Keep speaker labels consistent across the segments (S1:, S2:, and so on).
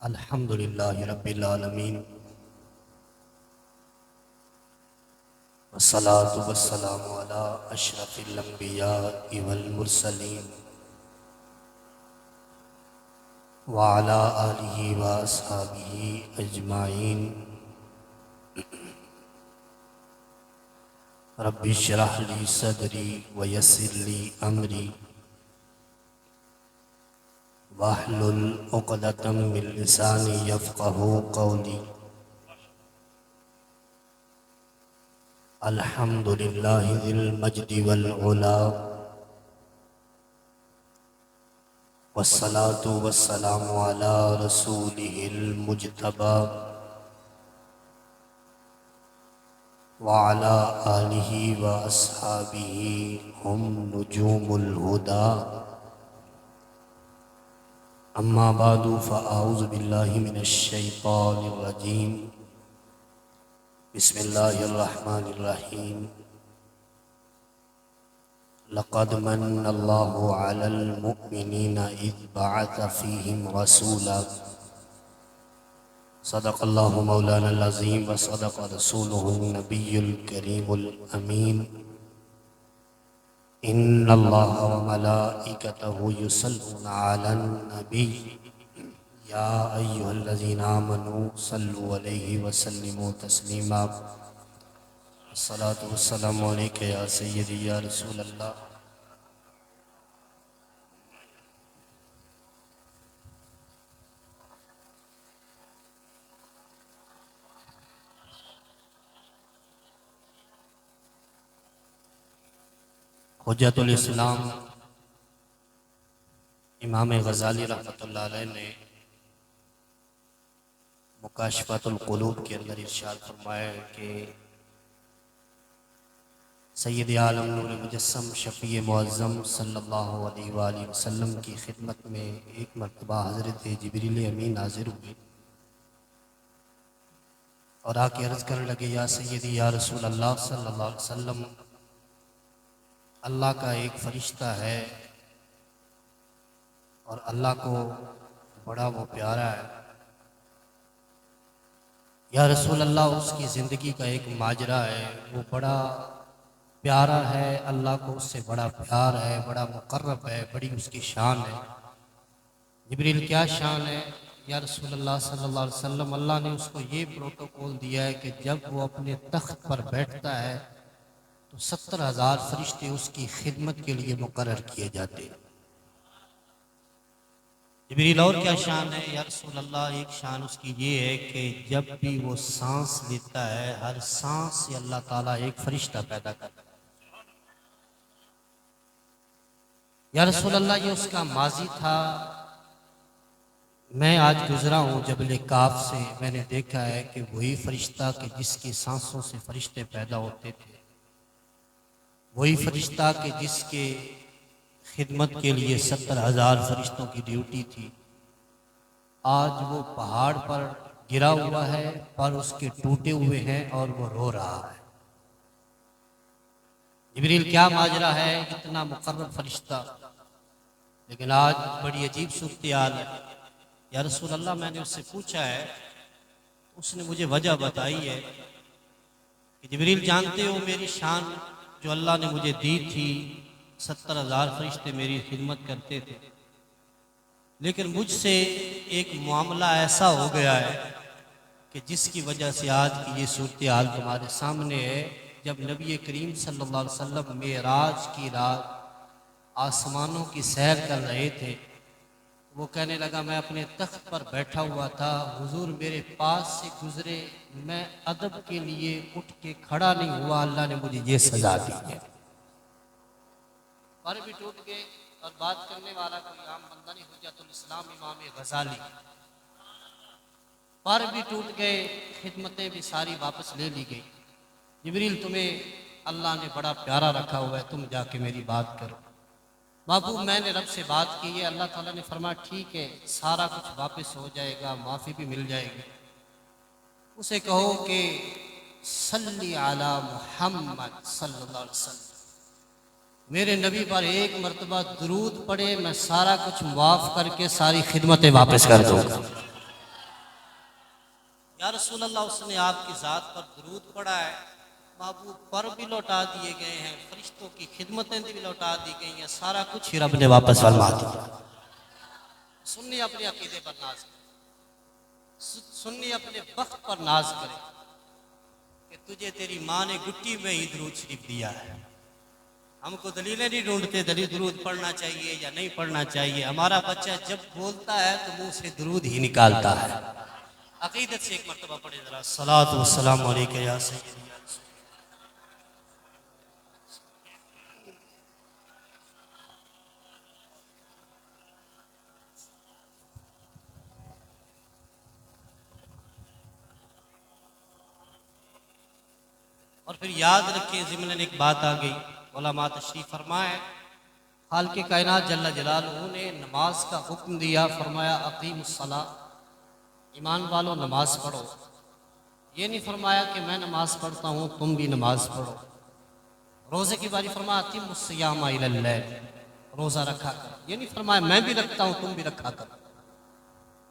S1: الحمد للہ رب العالمین والصلاة والسلام علی اشرف الانبیاء والمرسلین وعلی آلہ واصحابہ اجمعین رب اشرح لی صدری ویسر لی امری واحلل عقدۃ من لسانی یفقہوا قولی الحمد للہ ذی المجد والعلا والصلاة والسلام علی رسولہ المجتبی وعلی آلہ واصحابہ ہم نجوم الہدی اما بعد فاعوذ باللہ من الشیطان الرجیم بسم اللہ الرحمن الرحیم لقد من اللہ علی المؤمنین اذ بعث فیہم رسولا صدق اللہ مولانا العظیم وصدق رسولہ النبی الکریم الامین ان اللہ وملائکتہ یصلون علی النبی یا ایہا الذین آمنوا صلوا علیہ وسلموا تسلیما الصلاة والسلام علیک یا سیدی یا رسول اللہ حجت الاسلام امام غزالی رحمۃ اللہ علیہ نے مکاشفۃ القلوب کے اندر ارشاد فرمایا ہے کہ سید عالم نور مجسم شفیع معظم صلی اللہ علیہ وآلہ وسلم کی خدمت میں ایک مرتبہ حضرت جبریل امین حاضر ہوئے اور آ کے عرض کرنے لگے یا سیدی یا رسول اللہ صلی اللہ علیہ وسلم اللہ کا ایک فرشتہ ہے اور اللہ کو بڑا وہ پیارا ہے یا رسول اللہ اس کی زندگی کا ایک ماجرا ہے وہ بڑا پیارا ہے اللہ کو اس سے بڑا پیار ہے بڑا مقرب ہے بڑی اس کی شان ہے جبریل کیا شان ہے یا رسول اللہ صلی اللہ علیہ وسلم اللہ نے اس کو یہ پروٹوکول دیا ہے کہ جب وہ اپنے تخت پر بیٹھتا ہے تو 70,000 فرشتے اس کی خدمت کے لیے مقرر کیے جاتے ہیں جبریل اور کیا شان ہے یا رسول اللہ ایک شان اس کی یہ ہے کہ جب بھی وہ سانس لیتا ہے ہر سانس سے اللہ تعالیٰ ایک فرشتہ پیدا کرتا ہے یا رسول اللہ یہ اس کا ماضی تھا میں آج گزرا ہوں جبل کاف سے میں نے دیکھا ہے کہ وہی فرشتہ کہ جس کی سانسوں سے فرشتے پیدا ہوتے تھے وہی فرشتہ کہ جس کے خدمت کے لیے 70,000 فرشتوں کی ڈیوٹی تھی آج وہ پہاڑ پر گرا ہوا ہے پر اس کے ٹوٹے ہوئے ہیں اور وہ رو رہا ہے جبریل کیا ماجرا ہے اتنا مقرب فرشتہ لیکن آج بڑی عجیب صورتحال ہے یا رسول اللہ میں نے اس سے پوچھا ہے اس نے مجھے وجہ بتائی ہے کہ جبریل جانتے ہو میری شان جو اللہ نے مجھے دی تھی 70,000 فرشتے میری خدمت کرتے تھے لیکن مجھ سے ایک معاملہ ایسا ہو گیا ہے کہ جس کی وجہ سے آج کی یہ صورتحال تمہارے سامنے ہے جب نبی کریم صلی اللہ علیہ وسلم معراج کی رات آسمانوں کی سیر کر رہے تھے وہ کہنے لگا میں اپنے تخت پر بیٹھا ہوا تھا حضور میرے پاس سے گزرے میں ادب کے لیے اٹھ کے کھڑا نہیں ہوا اللہ نے مجھے یہ سزا دی ہے پر بھی ٹوٹ گئے اور بات کرنے والا کوئی عام بندہ نہیں حجت الاسلام امام غزالی پر بھی ٹوٹ گئے خدمتیں بھی ساری واپس لے لی گئی جبریل تمہیں اللہ نے بڑا پیارا رکھا ہوا ہے تم جا کے میری بات کرو محبوب میں نے رب سے بات کی ہے اللہ تعالیٰ نے فرمایا ٹھیک ہے سارا کچھ واپس ہو جائے گا معافی بھی مل جائے گی اسے کہو کہ صلی علی محمد صلی اللہ علیہ وسلم میرے نبی پر ایک مرتبہ درود پڑھے میں سارا کچھ معاف کر کے ساری خدمتیں واپس کر دوں گا یا رسول اللہ اس نے آپ کی ذات پر درود پڑھا ہے، محبوب پر بھی لوٹا دیے گئے ہیں، فرشتوں کی خدمتیں بھی لوٹا دی گئی ہیں، سارا کچھ ہی رب نے واپس فرما دیا۔ سنی اپنے عقیدے پر ناز کرے، سنی اپنے وقت پر ناز کرے کہ تجھے تیری ماں نے گٹی میں ہی درود شریف دیا ہے۔ ہم کو دلیلیں نہیں ڈھونڈتے درود پڑھنا چاہیے یا نہیں پڑھنا چاہیے، ہمارا بچہ جب بولتا ہے تو منہ سے درود ہی نکالتا ہے۔ عقیدت سے ایک مرتبہ پڑھے ذرا، الصلاۃ والسلام علیک یا سیدی۔ اور پھر یاد رکھیں ضمن ایک بات آ گئی، علماء تشریف فرمائے، خالق کائنات جل جلالہ نے نماز کا حکم دیا، فرمایا اقیم الصلاۃ، ایمان والو نماز پڑھو۔ یہ نہیں فرمایا کہ میں نماز پڑھتا ہوں تم بھی نماز پڑھو۔ روزے کی باری فرمایا اتم الصیام الی اللیل، روزہ رکھا کر۔ یہ نہیں فرمایا میں بھی رکھتا ہوں تم بھی رکھا کر۔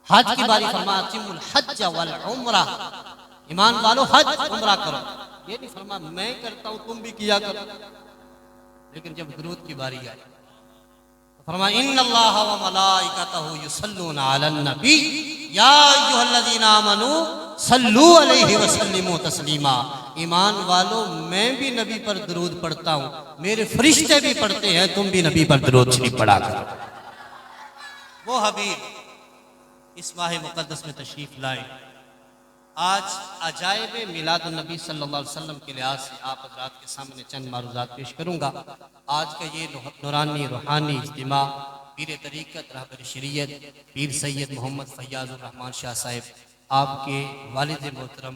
S1: حج کی باری فرمایا اتم الحج والعمرہ، ایمان والو حج عمرہ کرو۔ یہ نہیں فرمایا میں کرتا ہوں تم بھی کیا کرو۔ لیکن جب درود کی باری آئی فرمایا ان اللہ و ملائکتہ یصلون علی النبی یا ایھا الذین آمنوا صلوا علیہ وسلموا تسلیما، ایمان والو میں بھی نبی پر درود پڑھتا ہوں، میرے فرشتے بھی پڑھتے ہیں، تم بھی نبی پر درود شریف پڑھا کرو۔ وہ حبیب اس ماہ مقدس میں تشریف لائے۔ آج عجائب میلاد النبی صلی اللہ علیہ وسلم کے لحاظ سے آپ حضرات کے سامنے چند معروضات پیش کروں گا۔ آج کا یہ نورانی روحانی اجتماع پیر طریقت رہبر شریعت پیر سید محمد فیاض الرحمن شاہ صاحب، آپ کے والد محترم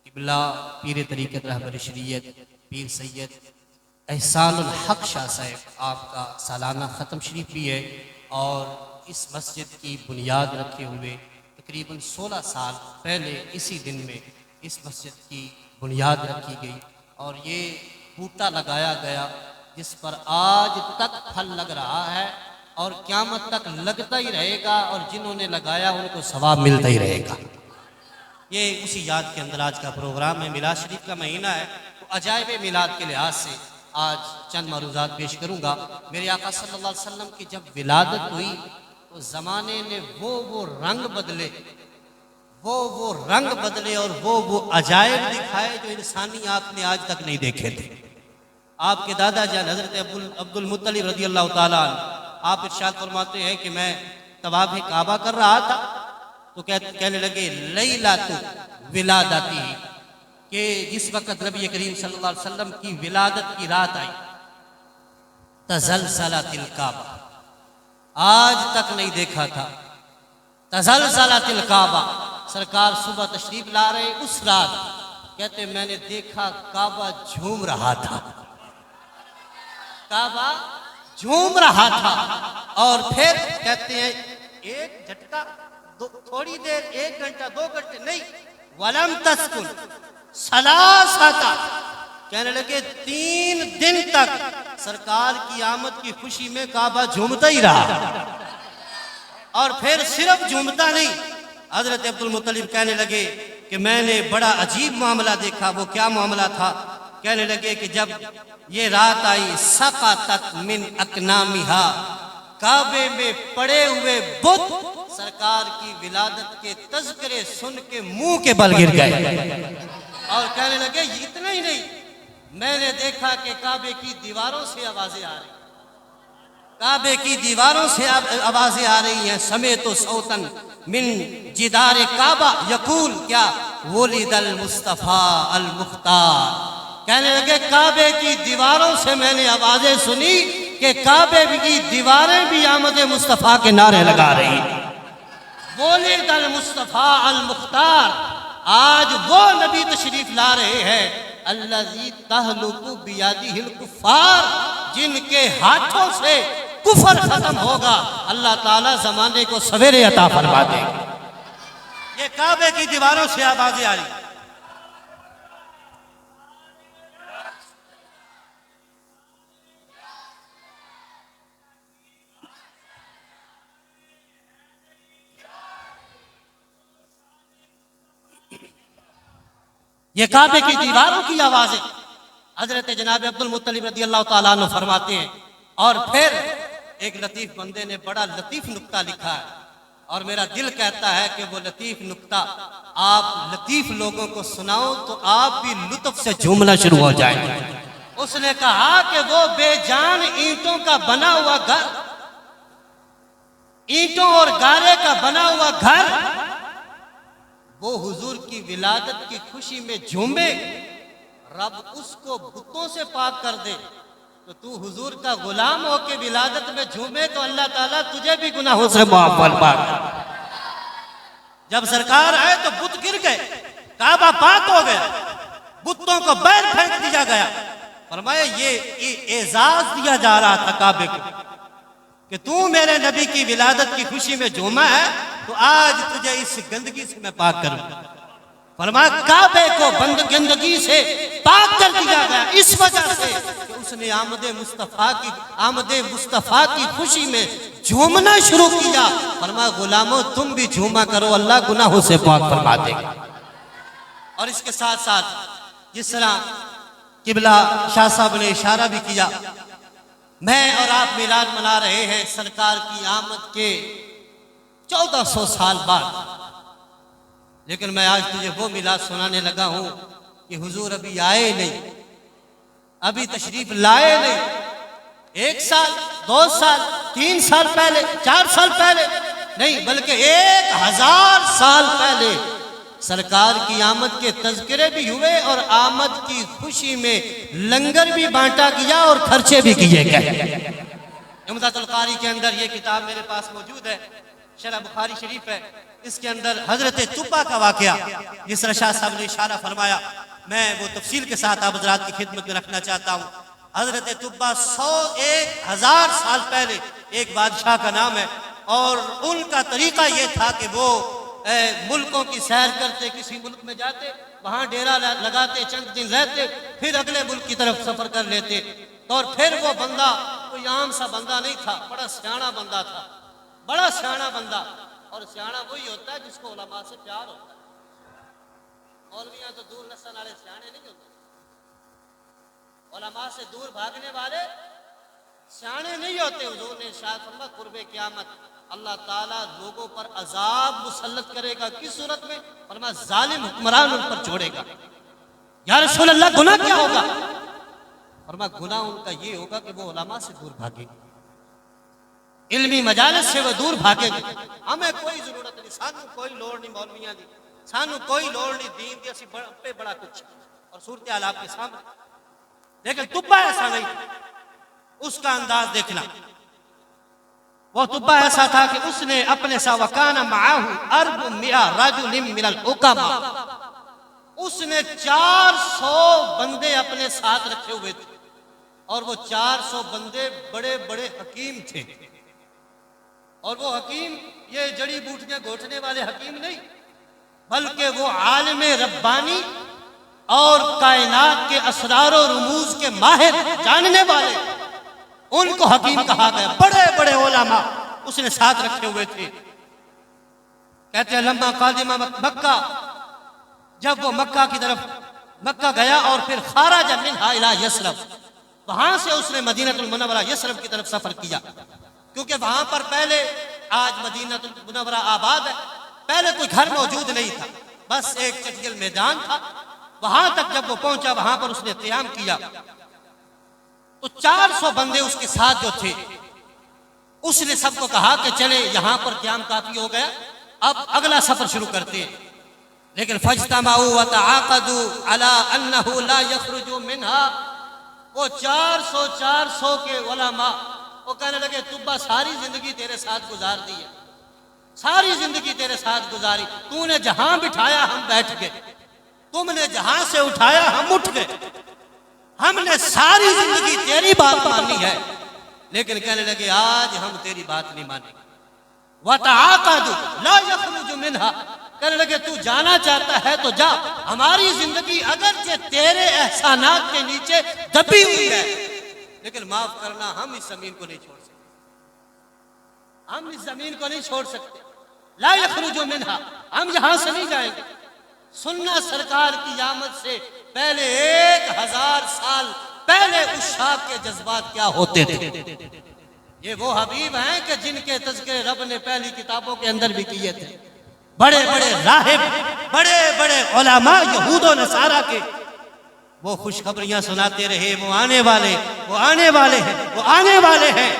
S1: قبلہ پیر طریقت رہبر شریعت پیر سید احسان الحق شاہ صاحب، آپ کا سالانہ ختم شریف بھی ہے، اور اس مسجد کی بنیاد رکھے ہوئے تقریباً 16 سال پہلے اسی دن میں اس مسجد کی بنیاد رکھی گئی، اور یہ بوٹا لگایا گیا جس پر آج تک پھل لگ رہا ہے اور قیامت تک لگتا ہی رہے گا، اور جنہوں نے لگایا ان کو ثواب ملتا ہی رہے گا۔ یہ اسی یاد کے اندر آج کا پروگرام ہے، میلاد شریف کا مہینہ ہے، تو عجائب میلاد کے لحاظ سے آج چند معروضات پیش کروں گا۔ میرے آقا صلی اللہ علیہ وسلم کی جب ولادت ہوئی تو زمانے نے وہ رنگ بدلے، وہ رنگ بدلے اور وہ عجائب دکھائے جو انسانی آنکھ نے آج تک نہیں دیکھے تھے۔ آپ کے دادا جان حضرت عبد المطلب رضی اللہ تعالیٰ عنہ، آپ ارشاد فرماتے ہیں کہ میں طواف کعبہ کر رہا تھا تو کہنے لگے لیلۃ ولادتی، کہ جس وقت نبی کریم صلی اللہ علیہ وسلم کی ولادت کی رات آئی، تزلزلت الکعبہ، آج تک نہیں دیکھا تھا۔ تزلزلت الکعبہ، سرکار صبح تشریف لا رہے اس رات، کہتے میں نے دیکھا کعبہ جھوم رہا تھا، کعبہ جھوم رہا تھا۔ اور پھر کہتے ہیں ایک جھٹکا، تھوڑی دیر، ایک گھنٹہ، 2 گھنٹے نہیں، وَلَمْ تَسْكُنْ ثَلَاثَةَ، کہنے لگے 3 دن تک سرکار کی آمد کی خوشی میں کعبہ جھومتا ہی رہا۔ اور پھر صرف جھومتا نہیں، حضرت عبد المطلب کہنے لگے کہ میں نے بڑا عجیب معاملہ دیکھا۔ وہ کیا معاملہ تھا؟ کہنے لگے کہ جب یہ رات آئی، سقطت من اکنامہا، کعبے میں پڑے ہوئے بت سرکار کی ولادت کے تذکرے سن کے منہ کے بل گر گئے، اور کہنے لگے اتنا ہی نہیں، میں نے دیکھا کہ کعبے کی دیواروں سے آوازیں آ رہی، کعبے کی دیواروں سے آوازیں آ رہی ہیں، سمیت صوتاً من جدار کعبہ یقول، کیا ولد المصطفیٰ المختار، کہنے لگے کعبے کی دیواروں سے میں نے آوازیں سنی کہ کعبے کی دیواریں بھی آمد مصطفیٰ کے نعرے لگا رہی ہیں۔ ولد المصطفیٰ المختار، آج وہ نبی تشریف لا رہے ہیں، الذی تہلک بیدہ الکفار، جن کے ہاتھوں سے کفر ختم ہوگا، اللہ تعالیٰ زمانے کو سویرے عطا فرما دے گا۔ یہ کعبے کی دیواروں سے آوازیں آ رہی۔ یہ کعبے کی دیواروں کی آوازیں. حضرت جناب عبد المطلب رضی اللہ تعالیٰ عنہ فرماتے ہیں اور پھر ایک لطیف بندے نے بڑا لطیف نکتہ لکھا ہے اور میرا دل کہتا ہے کہ وہ لطیف نکتہ آپ لطیف لوگوں کو سناؤ تو آپ بھی لطف سے جھومنا شروع ہو جائیں. اس نے کہا کہ وہ بے جان اینٹوں کا بنا ہوا گھر، اینٹوں اور گارے کا بنا ہوا گھر، وہ حضور کی ولادت کی خوشی میں جھومے، رب اس کو بتوں سے پاک کر دے تو حضور کا غلام ہو کے ولادت میں جھومے تو اللہ تعالیٰ تجھے بھی گناہوں سے معاف فرما دے. جب سرکار آئے تو بت گر گئے، کعبہ پاک ہو گیا، بتوں کو باہر پھینک دیا گیا. فرمایا یہ اعزاز دیا جا رہا تھا کعبے کو کہ تو میرے نبی کی ولادت کی خوشی میں جھوما ہے تو آج تجھے اس گندگی سے میں پاک کروں. فرمایا کعبے کو گندگی سے پاک کر دیا گیا اس وجہ سے کہ اس نے آمد مصطفیٰ کی خوشی میں جھومنا شروع کیا. فرمایا غلاموں تم بھی جھوما کرو، اللہ گناہوں سے پاک فرما دے گا. اور اس کے ساتھ ساتھ جس طرح قبلہ شاہ صاحب نے اشارہ بھی کیا، میں اور آپ میلاد منا رہے ہیں سرکار کی آمد کے 1400 سال بعد، لیکن میں آج تجھے وہ میلاد سنانے لگا ہوں کہ حضور ابھی آئے نہیں، ابھی تشریف لائے نہیں. 1 سال 2 سال 3 سال پہلے 4 سال پہلے نہیں بلکہ 1000 سال پہلے سرکار کی آمد کے تذکرے بھی ہوئے اور آمد کی خوشی میں لنگر بھی بانٹا گیا اور خرچے بھی کیے گئے. عمدۃ القاری کے اندر یہ کتاب میرے پاس موجود ہے، شرح بخاری شریف ہے. اس کے اندر حضرت طبہ کا واقعہ جس طرح شاہ صاحب نے اشارہ فرمایا میں وہ تفصیل کے ساتھ آپ حضرات کی خدمت میں رکھنا چاہتا ہوں. حضرت طبہ 1000 سال پہلے ایک بادشاہ کا نام ہے اور ان کا طریقہ یہ تھا کہ وہ ملکوں کی سیر کرتے، کسی ملک میں جاتے، وہاں ڈیرا لگاتے، چند دن رہتے، پھر اگلے ملک کی طرف سفر کر لیتے. اور پھر وہ بندہ کوئی عام سا بندہ نہیں تھا، بڑا سیاںا بندہ تھا، بڑا سیاںا بندہ. اور سیاںا وہی ہوتا ہے جس کو علماء سے پیار ہوتا ہے. مولویاں تو دور نسل والے سیانے نہیں ہوتے، علماء سے دور بھاگنے والے سیانے نہیں ہوتے. حضور نے ارشاد فرمایا قرب قیامت اللہ تعالیٰ لوگوں پر عذاب مسلط کرے گا، کس صورت میں؟ فرمایا ظالم حکمران ان پر چھوڑے گا. یا رسول اللہ گناہ کیا ہوگا؟ فرمایا گناہ ان کا یہ ہوگا کہ وہ علماء سے دور بھاگے گا، علمی مجالس سے وہ دور بھاگے گا. ہمیں کوئی ضرورت نہیں، سانو کوئی لوڑ نہیں مولویاں دی، سانو کوئی لوڑ نہیں دین دی، اسی پہ بڑا کچھ اور صورتحال آپ کے سامنے. لیکن طبہ ایسا نہیں، اس کا انداز دیکھنا. وہ طبہ ایسا تھا کہ اس نے اپنے سا وکان معاہ 400 رجل من الحکماء، اس نے 400 بندے اپنے ساتھ رکھے ہوئے تھے اور وہ 400 بندے بڑے بڑے حکیم تھے. اور وہ حکیم یہ جڑی بوٹیاں گھوٹنے والے حکیم نہیں بلکہ وہ عالم ربانی اور کائنات کے اسرار و رموز کے ماہر جاننے والے، ان کو حکیم کہا گیا. بڑے بڑے علماء اس نے ساتھ رکھے ہوئے تھے. کہتے ہیں لما قادم مکہ، جب وہ مکہ کی طرف مکہ گیا اور پھر خارج منہا الی یثرب، وہاں سے اس نے مدینہ المنورہ یثرب کی طرف سفر کیا. کیونکہ وہاں پر پہلے آج مدینہ المنورہ آباد ہے، پہلے کوئی گھر موجود نہیں تھا، بس ایک چٹیل میدان تھا. وہاں تک جب وہ پہنچا وہاں پر اس نے قیام کیا تو 400 بندے اس کے ساتھ جو تھے اس نے سب کو کہا کہ چلے یہاں پر قیام کافی ہو گیا، اب اگلا سفر شروع کرتے ہیں. لیکن فاجتمعوا وتعاقدوا على انه لا يخرجوا منها، وہ 400 کے علماء وہ کہنے لگے طبہ ساری زندگی تیرے ساتھ گزار دی ہے، ساری زندگی تیرے ساتھ گزاری، تو نے جہاں بٹھایا ہم بیٹھ گئے، تم نے جہاں سے اٹھایا ہم اٹھ گئے، ہم نے ساری زندگی تیری بات مانی ہے. لیکن کہنے لگے آج ہم تیری بات نہیں مانیں گے. وَتَعَاقَدُوا لَا يَخْرُجُ مِنْهَا، کہنے لگے تو جانا چاہتا ہے تو جا، ہماری زندگی اگرچہ تیرے احسانات کے نیچے دبی ہوئی ہے لیکن معاف کرنا ہم اس زمین کو نہیں چھوڑ سکتے، ہم اس زمین کو نہیں چھوڑ سکتے. لا یخرج منہا، ہم یہاں سے نہیں جائیں گے. سننا سرکار کی آمد سے پہلے 1000 سال پہلے اس شاخ کے جذبات کیا ہوتے تھے۔ یہ وہ حبیب ہیں کہ جن کے تذکرے رب نے پہلی کتابوں کے اندر بھی کیے تھے۔ بڑے بڑے راہب، بڑے بڑے علماء یہود و نصارہ کے وہ خوشخبریاں سناتے رہے، وہ آنے والے، وہ آنے والے ہیں، وہ آنے والے ہیں،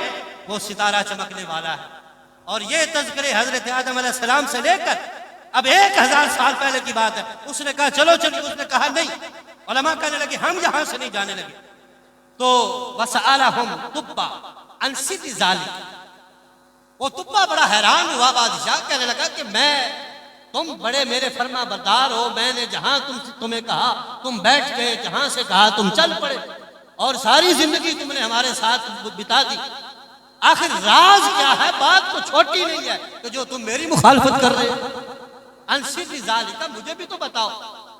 S1: وہ ستارہ چمکنے والا ہے۔ اور یہ تذکرے حضرت آدم علیہ السلام سے لے کر اب 1000 سال پہلے کی بات ہے۔ اس نے کہا چلو چلیے، اس نے کہا نہیں۔ علماء کہنے لگے ہم یہاں سے نہیں جانے لگے۔ تو وَسَأَلَهُمْ طُبَّ عَنْ سِدِّ ذَلِكَ، وہ طبہ بڑا حیران ہوا، بادشاہ کہنے لگا کہ تم بڑے میرے فرما بردار ہو، میں نے جہاں تمہیں کہا تم بیٹھ گئے، جہاں سے کہا تم چل پڑے، اور ساری زندگی تم نے ہمارے ساتھ بتا دی۔ آخر راز کیا ہے؟ بات تو چھوٹی نہیں ہے کہ جو تم میری مخالفت کر رہے ہو۔ انصف ذالک، مجھے بھی تو بتاؤ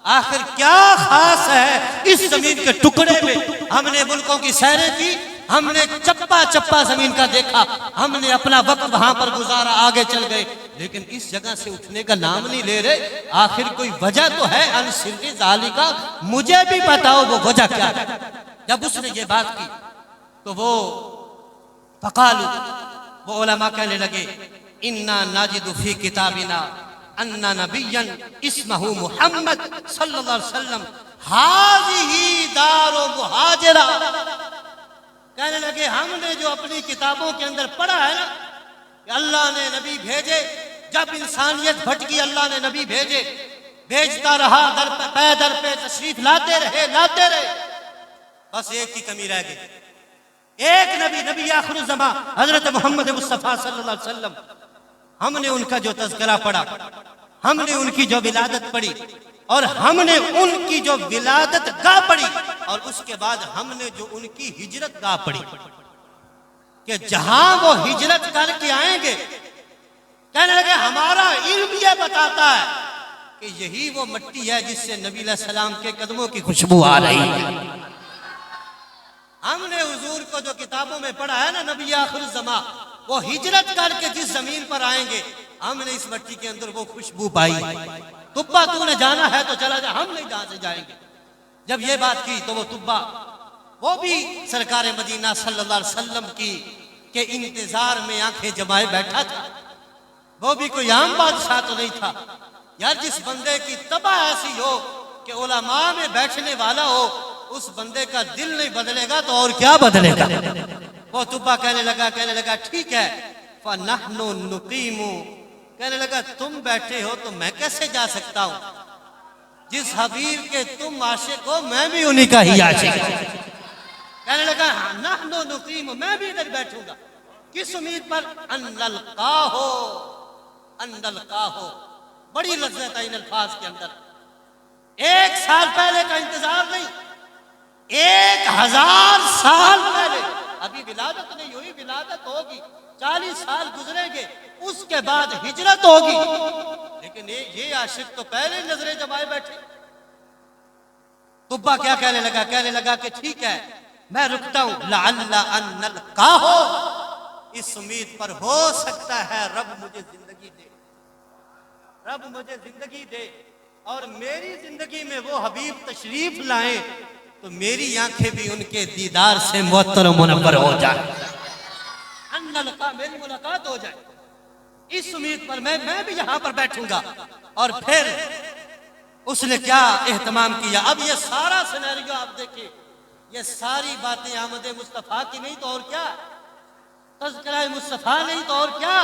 S1: آخر کیا خاص ہے اس زمین کے ٹکڑے میں؟ ہم نے ملکوں کی سیریں کی، ہم نے چپا چپا زمین کا دیکھا، ہم نے اپنا وقت وہاں پر گزارا، آگے چل گئے، لیکن اس جگہ سے اٹھنے کا نام نہیں لے رہے۔ آخر کوئی وجہ تو ہے، انصف ذالک، مجھے بھی بتاؤ وہ وجہ کیا ہے۔ جب اس نے یہ بات کی تو وہ فقالوا، وہ علماء کہنے لگے انا نجد فی کتابنا ان نبیا اسمہ محمد صلی اللہ علیہ وسلم ہذہ دار مہاجرہ، کہنے لگے ہم نے جو اپنی کتابوں کے اندر پڑھا ہے نا کہ اللہ نے نبی بھیجے، جب انسانیت بھٹکی اللہ نے نبی بھیجے، بھیجتا رہا، در پہ تشریف لاتے رہے، بس ایک کی کمی رہ گئی، ایک نبی آخر الزمان حضرت محمد مصطفیٰ صلی اللہ علیہ وسلم۔ ہم نے ان کا جو تذکرہ پڑھا، ہم نے ان کی جو ولادت پڑھی، اور ہم نے ان کی جو ولادت گاہ پڑھی، اور اس کے بعد ہم نے جو ان کی ہجرت گاہ پڑھی کہ جہاں وہ ہجرت کر کے آئیں گے، کہنے لگے ہمارا علم یہ بتاتا ہے کہ یہی وہ مٹی ہے جس سے نبی علیہ السلام کے قدموں کی خوشبو آ رہی ہے۔ ہم نے حضور کو جو کتابوں میں پڑھا ہے نا، نبی آخر الزمان وہ ہجرت کر کے جس زمین پر آئیں گے، ہم نے اس مٹی کے اندر وہ خوشبو پائی۔ طبہ تو نے جانا ہے تو چلا جا، ہم نہیں جہاں سے جائیں گے۔ جب یہ بات کی تو وہ طبہ، وہ بھی سرکار مدینہ صلی اللہ علیہ وسلم کی کے انتظار میں آنکھیں جمائے بیٹھا تھا۔ وہ بھی کوئی عام بادشاہ تو نہیں تھا یار، جس بندے کی طبع ایسی ہو کہ علماء میں بیٹھنے والا ہو، اس بندے کا دل نہیں بدلے گا تو اور کیا بدلے گا۔ وہ طبہ کہنے لگا ٹھیک ہے، فَنَحْنُ نُقِيمُ، کہنے لگا تم بیٹھے ہو تو میں کیسے جا سکتا ہوں؟ جس حبیب کے تم عاشق ہو میں بھی انہی کا ہی عاشق ہوں۔ کہنے لگا نَحْنُ نُقِيمُ، میں بھی ادھر بیٹھوں گا، کس امید پر؟ ان نلقاہ، بڑی لذت ہے ان الفاظ کے اندر۔ 1 سال پہلے کا انتظار نہیں، 1000 سال پہلے، ابھی ولادت نہیں ہوئی، ولادت ہوگی، 40 سال گزریں گے، اس کے بعد ہجرت ہوگی، لیکن یہ عاشق تو پہلے نظریں جمائے بیٹھے۔ طبہ کیا کہنے لگا کہ ٹھیک ہے میں رکتا ہوں، لعل ان نلقاہ، اس امید پر ہو سکتا ہے رب مجھے زندگی دے، رب مجھے زندگی دے اور میری زندگی میں وہ حبیب تشریف لائیں تو میری آنکھیں بھی ان کے دیدار سے معطر و منور ہو جائیں، ان نلقاہ، میری ملاقات ہو جائے، اس امید پر میں بھی یہاں پر بیٹھوں گا۔ اور پھر اس نے کیا اہتمام کیا؟ اب یہ سارا سینیریو آپ دیکھیں، یہ ساری باتیں آمد مصطفیٰ کی نہیں تو اور کیا، تذکرہ مصطفیٰ نہیں تو اور کیا۔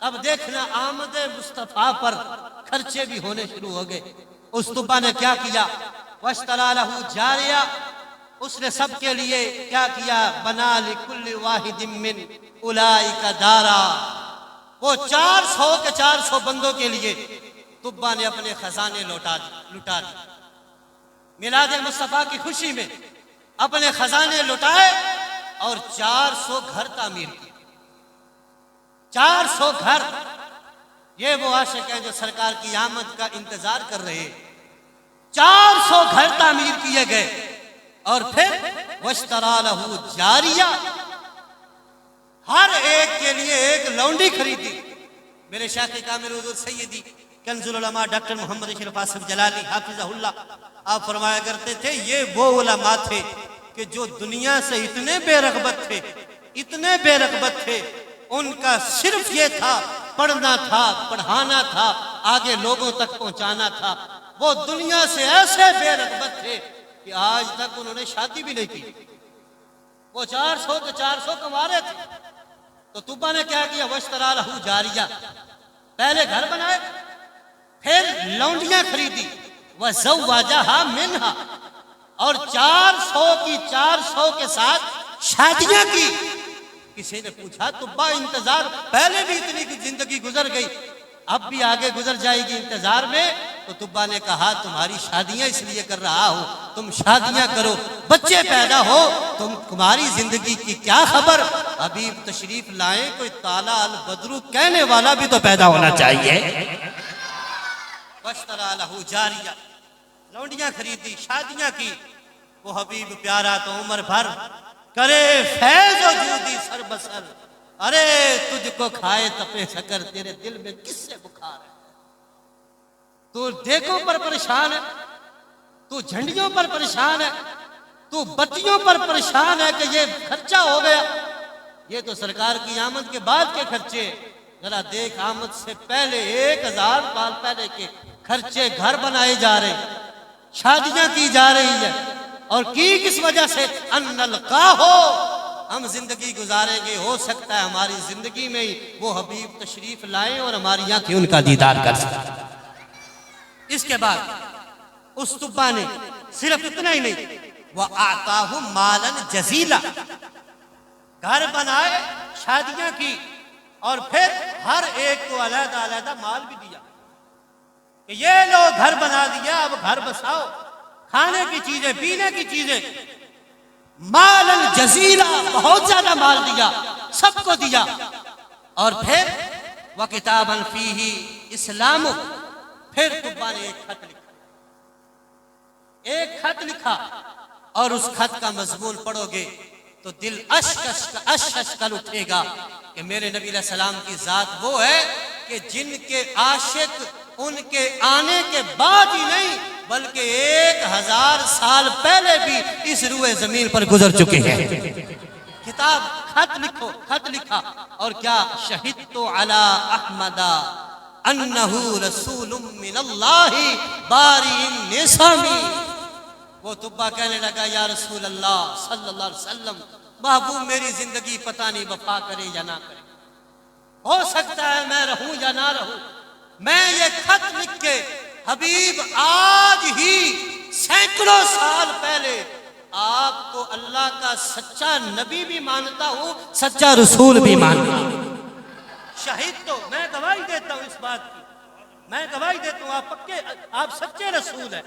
S1: اب دیکھنا آمد مصطفیٰ پر خرچے بھی ہونے شروع ہو گئے۔ اس طبہ نے کیا کیا؟ وَاشْتَرَى لَهُ جَارِيَةً، اس نے سب کے لیے کیا کیا؟ بنا لِكُلِّ وَاحِدٍ مِّنْ أُولَٰئِكَ دَارًا، وہ 400 کے 400 بندوں کے لیے طبہ نے اپنے خزانے لٹا دی۔ میلاد مصطفیٰ کی خوشی میں اپنے خزانے لٹائے اور 400 گھر تعمیر کیے۔ 400 گھر، یہ وہ عاشق ہیں جو سرکار کی آمد کا انتظار کر رہے ہیں۔ 400 گھر تعمیر کیے گئے اور پھر وَاشْتَرَى لَهُ جَارِيَةً، ہر ایک کے لیے ایک لونڈی خریدی۔ میرے شیخ کامل حضور سیدی کنز العلماء ڈاکٹر محمد اشرف آصف جلالی حافظہ اللہ، آپ فرمایا کرتے تھے یہ وہ علماء تھے کہ جو دنیا سے اتنے بے رغبت تھے، اتنے بے رغبت تھے، ان کا صرف یہ تھا پڑھنا تھا، پڑھانا تھا، آگے لوگوں تک پہنچانا تھا۔ وہ دنیا سے ایسے بے رغبت تھے کہ آج تک انہوں نے شادی بھی نہیں کی۔ وہ 400 کے 400 کما رہے تھے، تو طبا نے کیا کیا؟ وَاشْتَرَىٰ لَهُ جَارِيَّةً، پہلے گھر بنائے، پھر لونڈیاں خریدی، وَزَوَّجَهَا مِنْهَا، اور 400 کی 400 کے ساتھ شادیاں کی۔ کسی نے پوچھا طبا انتظار، پہلے بھی اتنی زندگی گزر گئی، اب بھی آگے گزر جائے گی انتظار میں؟ تو طبا نے کہا تمہاری شادیاں اس لیے کر رہا ہوں، تم شادیاں کرو، بچے پیدا ہو، تمہاری زندگی کی کیا خبر؟ حبیب تشریف لائیں، کوئی طالع البدر کہنے والا بھی تو پیدا ہونا چاہیے۔ وَاشْتَرَىٰ لَهُ جَارِيَّةً، لونڈیاں خریدی، شادیاں کی۔ وہ حبیب پیارا تو عمر بھر کرے فیض و جودی سر بسر، ارے تجھ کو کھائے تپے شکر، تیرے دل میں کس سے بخار ہے؟ تو دیکھوں پر پریشان ہے، تو جھنڈیوں پر پریشان ہے، تو بتیوں پر پریشان ہے کہ یہ خرچہ ہو گیا۔ یہ تو سرکار کی آمد کے بعد کے خرچے، ذرا دیکھ آمد سے پہلے 1000 سال پہلے کے خرچے، گھر بنائے جا رہے، شادیاں کی جا رہی ہیں، اور کی کس وجہ سے؟ ان نلقاہو، ہم زندگی گزاریں گے، ہو سکتا ہے ہماری زندگی میں ہی وہ حبیب تشریف لائیں اور ہماری آنکھیں ان کا دیدار کر سکیں۔ اس کے بعد اس طبا نے صرف اتنا ہی نہیں، وَأَعْطَاهُ مَالًا جَزِيلًا، گھر بنائے، شادیاں کی، اور پھر ہر ایک کو علیحدہ علیحدہ مال بھی دیا کہ یہ لو گھر بنا دیا، اب گھر بساؤ، کھانے کی چیزیں، پینے کی چیزیں، مالً جزیلا، بہت زیادہ مال دیا، سب کو دیا۔ اور پھر وَكِتَابًا فِيهِ إِسْلَامُ، پھر طبا نے ایک خط لکھا، اور اس خط کا مضمون پڑھو گے تو دل اشک اٹھے گا کہ میرے نبی علیہ السلام کی ذات وہ ہے کہ جن کے عاشق ان کے آنے کے بعد ہی نہیں بلکہ 1000 سال پہلے بھی اس روئے زمین پر گزر چکے ہیں۔ کتاب، خط لکھو، خط لکھا، اور کیا؟ شہدت علی احمد انہو رسول من اللہ باری النسامی، وہ طبا کہنے لگا یا رسول اللہ صلی اللہ علیہ وسلم، محبوب میری زندگی پتہ نہیں وفا کرے یا نہ کرے، ہو سکتا ہے میں رہوں یا نہ رہوں، میں یہ خط لکھ کے حبیب آج ہی سینکڑوں سال پہلے آپ کو اللہ کا سچا نبی بھی مانتا ہوں، سچا رسول بھی مانتا ہوں۔ شہید تو میں گواہی دیتا ہوں اس بات کی، میں گواہی دیتا ہوں آپ پکے، آپ سچے رسول ہیں۔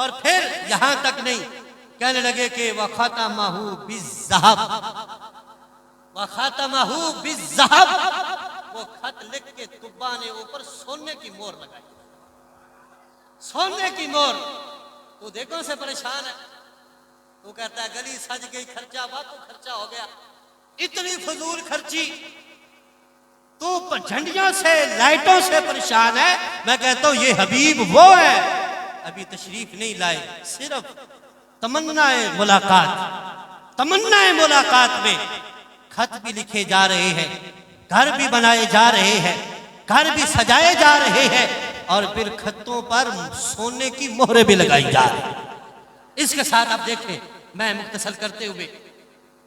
S1: اور پھر یہاں تک نہیں، کہنے لگے کہ وَخَتَمَهُ بِالذَّهَبِ، وَخَتَمَهُ بِالذَّهَبِ، وہ خط لکھ کے طبا نے اوپر سونے کی مہر لگائی، سونے کی مہر۔ تو دیکھو سے پریشان ہے، وہ کہتا ہے گلی سج گئی، خرچہ باتوں خرچہ ہو گیا، اتنی فضول خرچی، تو جھنڈیوں سے، لائٹوں سے پریشان ہے۔ میں کہتا ہوں یہ حبیب وہ ہے، ابھی تشریف نہیں لائے، صرف تمنا ملاقات، تمنا ملاقات میں خط بھی لکھے جا رہے ہیں، گھر بھی بنائے جا رہے ہیں، گھر بھی سجائے جا رہے ہیں، اور پھر خطوں پر سونے کی مہریں بھی لگائی جا رہی ہیں۔ اس کے ساتھ آپ دیکھیں، میں مختصر کرتے ہوئے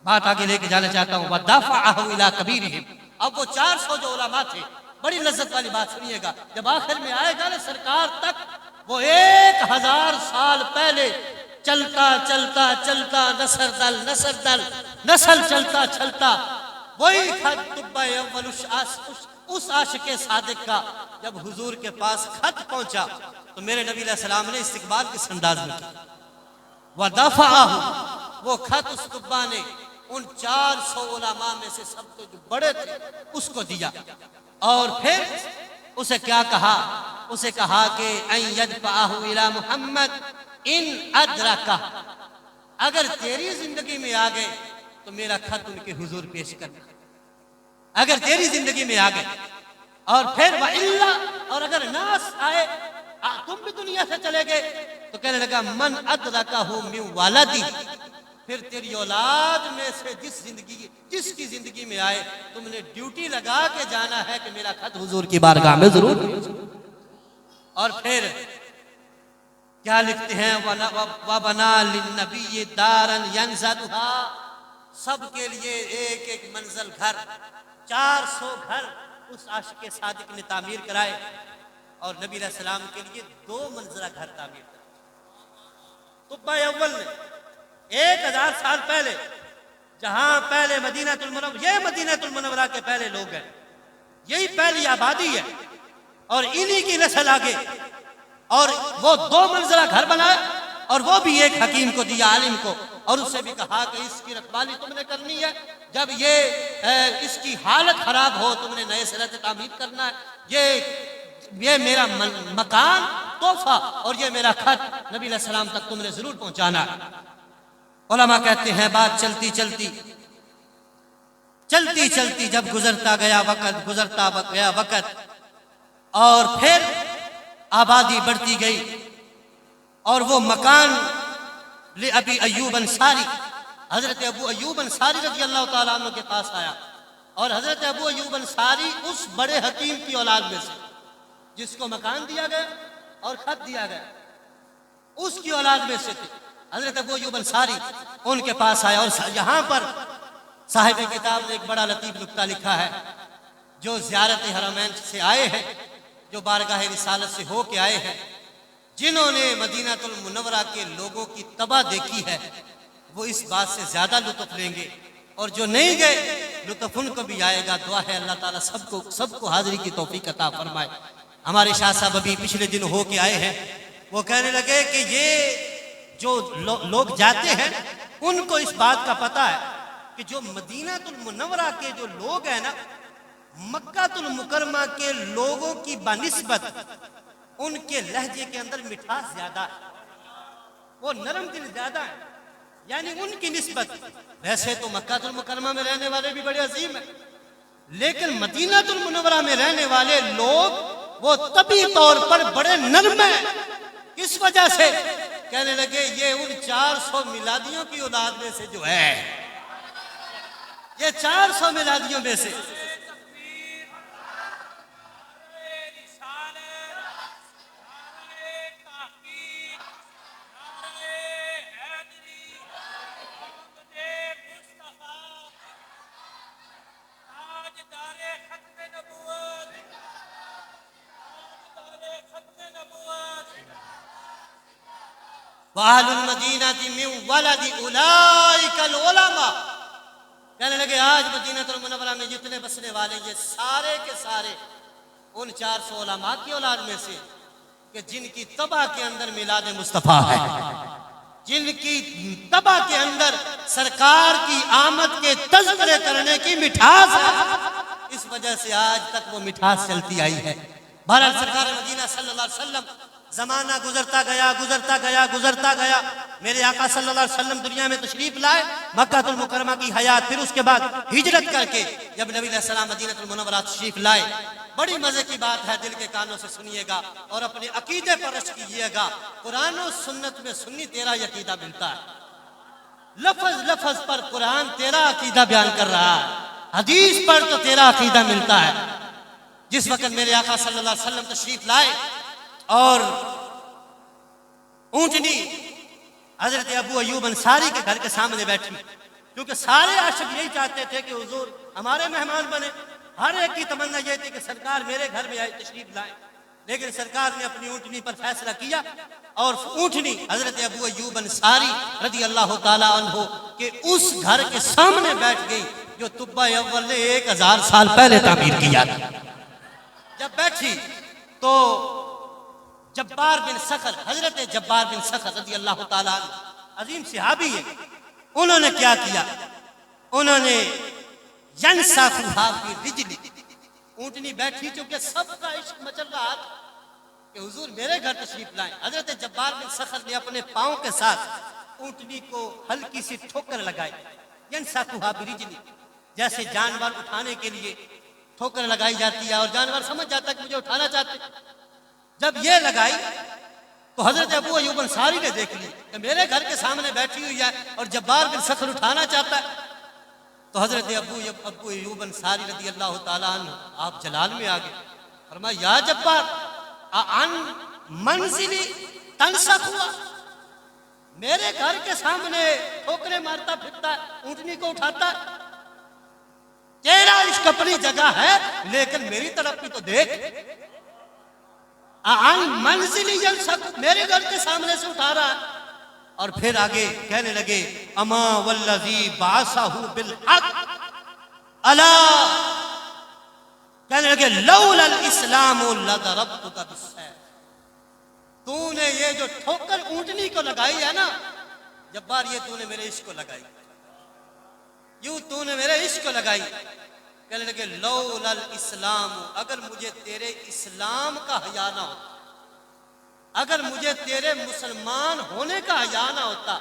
S1: بات آگے لے کے جانا چاہتا ہوں۔ وَدَفَعَهُ إِلَىٰ كَبِيرِهِمْ، اب وہ 400 جو علماء تھے، بڑی لذت والی بات سنیے گا، جب آخر میں آئے گا نا سرکار تک، وہ 1000 سال پہلے چلتا چلتا چلتا نصر دل نصر دل نسل چلتا چلتا وہی خط طبع اول اس عاشق صادق کا جب حضور کے پاس خط پہنچا تو میرے نبی علیہ السلام نے استقبال کس انداز میں کیا؟ وَدَفَعَهُ، وہ خط اس طبع نے ان 400 علماء میں سے سب سے جو بڑے تھے اس کو دیا، اور پھر اسے کیا کہا؟ اسے کہا کہ اَن يَدْفَعَهُ إِلَىٰ مُحَمَّدٍ إِنْ أَدْرَكَهُ، اگر تیری زندگی میں آ گئے تو میرا خط ان کے حضور پیش کرنا، اگر تیری زندگی میں آ گئے اور پھر وَإِلَّا، اور اگر ناس آئے، تم بھی دنیا سے چلے گئے، تو کہنے لگا من ادرکہ من والدی، پھر تیری اولاد میں سے جس کی زندگی میں آئے، تم نے ڈیوٹی لگا کے جانا ہے کہ میرا خط حضور کی بارگاہ میں ضرور۔ اور پھر کیا لکھتے ہیں وَبَنَا لِلنَّبِيِّ دَارًا يَنزَلُهَا، سب کے لیے ایک ایک منزل گھر، 400 گھر اس عاشق صادق نے تعمیر کرائے، اور نبی علیہ السلام کے لیے 2 منزلہ گھر تعمیر کرائے۔ طبہ اول نے 1000 سال پہلے، جہاں پہلے مدینہ المنورہ، یہ مدینہ المنورہ کے پہلے لوگ ہیں، یہی پہلی آبادی ہے، اور انہی کی نسل آگے، اور وہ 2 منزلہ گھر بنائے، اور وہ بھی ایک حکیم کو دیا، عالم کو، اور اس سے بھی کہا کہ اس کی رکھوالی تم نے کرنی ہے، جب یہ اس کی حالت خراب ہو تم نے نئے سرے سے تعمیر کرنا ہے، یہ میرا مکان تحفہ اور یہ میرا خط نبی علیہ السلام تک تم نے ضرور پہنچانا ہے۔ علماء کہتے ہیں بات چلتی چلتی جب گزرتا گیا وقت اور پھر آبادی بڑھتی گئی، اور وہ مکان ابی ایوب انصاری، حضرت ابو ایوب انصاری رضی اللہ تعالیٰ عنہ کے پاس آیا، اور حضرت ابو ایوب انصاری اس بڑے حکیم کی اولاد میں سے جس کو مکان دیا گیا اور خط دیا گیا، اس کی اولاد میں سے تھے۔ حضرت ابو ایوب انصاری ان کے پاس آیا، اور یہاں پر صاحب کتاب نے ایک بڑا لطیف نکتہ لکھا ہے، جو زیارت حرمین سے آئے ہیں، جو بارگاہ رسالت سے ہو کے آئے ہیں، جنہوں نے مدینہ المنورہ کے لوگوں کی طبع دیکھی ہے، وہ اس بات سے زیادہ لطف لیں گے، اور جو نہیں گئے لطف ان کو بھی آئے گا۔ دعا ہے اللہ تعالیٰ سب کو حاضری کی توفیق عطا فرمائے۔ ہمارے شاہ صاحب ابھی پچھلے دن ہو کے آئے ہیں، وہ کہنے لگے کہ یہ جو لوگ جاتے ہیں ان کو اس بات کا پتہ ہے کہ جو مدینہ المنورہ کے جو لوگ ہیں نا، مکہ المکرمہ کے لوگوں کی بنسبت ان کے لہجے کے اندر مٹھاس زیادہ ہے، وہ نرم دل زیادہ ہے، یعنی ان کی نسبت۔ ویسے تو مکہ المکرمہ میں رہنے والے بھی بڑے عظیم ہیں، لیکن مدینہ المنورہ میں رہنے والے لوگ وہ طبعی طور پر بڑے نرم ہیں۔ کس وجہ سے؟ کہنے لگے یہ ان 400 میلادیوں کی اولاد میں سے جو ہے، یہ 400 میلادیوں میں سے وَأَهْلُ الْمَدِينَةِ مِنْ وَلَدِ أُولَئِكَ الْعُلَمَاء، کہنے لگے آج مدینہ المنورہ میں جتنے بسنے والے یہ سارے کے سارے ان 400 علماء کی اولاد میں سے کہ جن کی طبع کے اندر میلاد مصطفیٰ ہے، جن کی طبع کے اندر سرکار کی آمد کے تذکرے کرنے کی مٹھاس ہے، اس وجہ سے آج تک وہ مٹھاس چلتی آئی ہے۔ بہرحال سرکار مدینہ صلی اللہ علیہ وسلم، زمانہ گزرتا گیا، میرے آقا صلی اللہ علیہ وسلم دنیا میں تشریف لائے، مکہ المکرمہ کی حیات، پھر اس کے بعد ہجرت کر کے جب نبی علیہ السلام مدینہ المنورہ تشریف لائے، بڑی مزے کی بات ہے، دل کے کانوں سے سنیے گا اور اپنے عقیدے پر رشک کیجیے گا۔ قرآن و سنت میں سنی تیرا عقیدہ ملتا ہے، لفظ پر قرآن تیرا عقیدہ بیان کر رہا ہے، حدیث پر تو تیرا عقیدہ ملتا ہے۔ جس وقت میرے آقا صلی اللہ علیہ وسلم تشریف لائے اور اونٹنی حضرت ابو ایوب انصاری کے گھر کے سامنے بیٹھی، کیونکہ سارے عاشق یہی چاہتے تھے کہ حضور ہمارے مہمان بنے، ہر ایک کی تمنا یہ تھی کہ سرکار میرے گھر میں آئے، تشریف لائے، لیکن سرکار نے اپنی اونٹنی پر فیصلہ کیا، اور اونٹنی حضرت ابو ایوب انصاری رضی اللہ تعالیٰ عنہ کہ اس گھر کے سامنے بیٹھ گئی جو طبہ اول نے 1000 سال پہلے تعمیر کیا تھا۔ جب بیٹھی تو جبار بن صخر، حضرت جبار بن صخر رضی اللہ تعالیٰ عنہ عظیم صحابی ہے، انہوں نے کیا کیا؟ انہوں نے ینساخوہا فی رجلی، اونٹنی بیٹھی چونکہ سب کا عشق مچل رہا تھا کہ حضور میرے گھر تشریف لائیں، حضرت جبار بن صخر نے اپنے پاؤں کے ساتھ اونٹنی کو ہلکی سی ٹھوکر لگائی، ینساخوہا برجلی، جیسے جانور اٹھانے کے لیے ٹھوکر لگائی جاتی ہے اور جانور سمجھ جاتا ہے کہ مجھے اٹھانا چاہتے. جب یہ لگائی تو حضرت ابو ایوب انصاری نے دیکھ لی کہ میرے گھر کے سامنے بیٹھی ہوئی ہے اور جبار بن صخر اٹھانا چاہتا ہے. تو حضرت ابو ایوب انصاری رضی اللہ تعالیٰ عنہ آپ جلال میں آ گئے. فرمایا یا جبار ان منزلی تنسخ ہوا, میرے گھر کے سامنے ٹھوکریں مارتا پھرتا ہے, اونٹنی کو اٹھاتا ہے. تیرا عشق اپنی جگہ ہے لیکن میری طرف بھی تو دیکھ. ان منزلی ینسخ, میرے گھر کے سامنے سے اٹھا رہا ہے. اور پھر آگے کہنے لگے اما والذی بعثہ بالحق الا, کہنے لگے لولا الاسلام لضربتک بالسیف. تو نے یہ جو ٹھوکر اونٹنی کو لگائی ہے نا جبار, یہ تو نے میرے عشق کو لگائی, یوں تو نے میرے عشق کو لگائی. کہنے لگے لولا الاسلام, اگر مجھے تیرے اسلام کا حیا نہ ہوتا, اگر مجھے تیرے مسلمان ہونے کا حیا نہ ہوتا,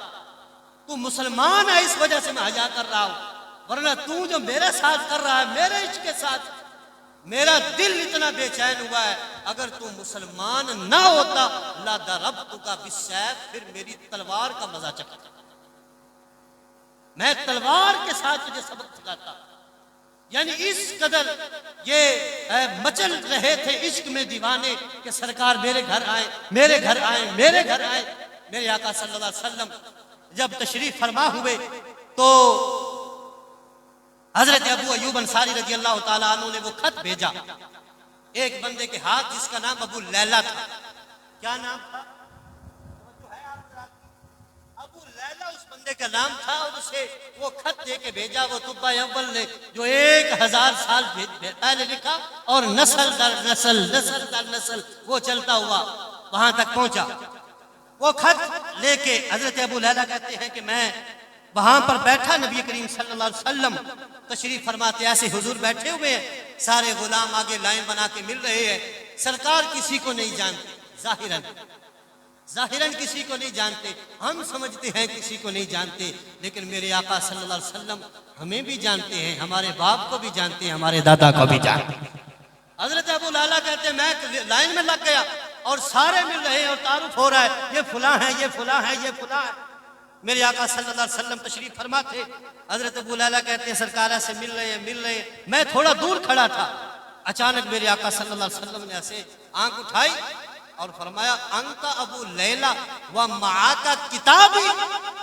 S1: تو مسلمان ہے اس وجہ سے میں حیا کر رہا ہوں, ورنہ تو جو میرے ساتھ کر رہا ہے میرے عشق کے ساتھ, میرا دل اتنا بے چین ہوا ہے. اگر تو مسلمان نہ ہوتا لضربتک بالسیف, پھر میری تلوار کا مزہ چکھتا, میں تلوار کے ساتھ تجھے سبق سکھاتا. یعنی اس قدر یہ مچل رہے تھے عشق میں دیوانے کہ سرکار میرے گھر آئے, میرے گھر آئے, میرے گھر آئے. میرے آقا صلی اللہ علیہ وسلم جب تشریف فرما ہوئے تو حضرت ابو ایوب انصاری رضی اللہ تعالیٰ عنہ نے وہ خط بھیجا ایک بندے کے ہاتھ جس کا نام ابو لیلہ تھا. کیا نام تھا؟ ابو لیلہ اس بندے کا نام تھا. اور اسے وہ خط دے کے بھیجا. وہ طبع اول نے جو 1000 سال پہلے لکھا اور نسل در نسل, نسل در نسل وہ چلتا ہوا وہاں تک پہنچا. وہ خط لے کے حضرت ابو لیلہ کہتے ہیں کہ میں وہاں پر بیٹھا, نبی کریم صلی اللہ علیہ وسلم تشریف فرماتے, ایسے حضور بیٹھے ہوئے ہیں, سارے غلام آگے لائن بنا کے مل رہے ہیں. سرکار کسی کو نہیں جانتے, ظاہراً کسی کو نہیں جانتے, ہم سمجھتے ہیں کسی کو نہیں جانتے, لیکن میرے آقا صلی اللہ علیہ وسلم ہمیں بھی جانتے ہیں, ہمارے باپ کو بھی جانتے ہیں, ہمارے دادا کو بھی جانتے ہیں. حضرت ابو لالا کہتے ہیں میں لائن میں لگ گیا اور سارے مل رہے ہیں اور تعارف ہو رہا ہے, یہ فلاں ہے, یہ فلاں ہے, یہ فلاں ہے. میرے آقا صلی اللہ علیہ وسلم تشریف فرما تھے. حضرت ابو لالا کہتے ہیں سرکار سے مل رہے ہیں, میں تھوڑا دور کھڑا تھا. اچانک میرے آقا صلی اللہ علیہ وسلم نے ایسے آنکھ اٹھائی اور فرمایا انت ابو لیلہ و معاک کتابی.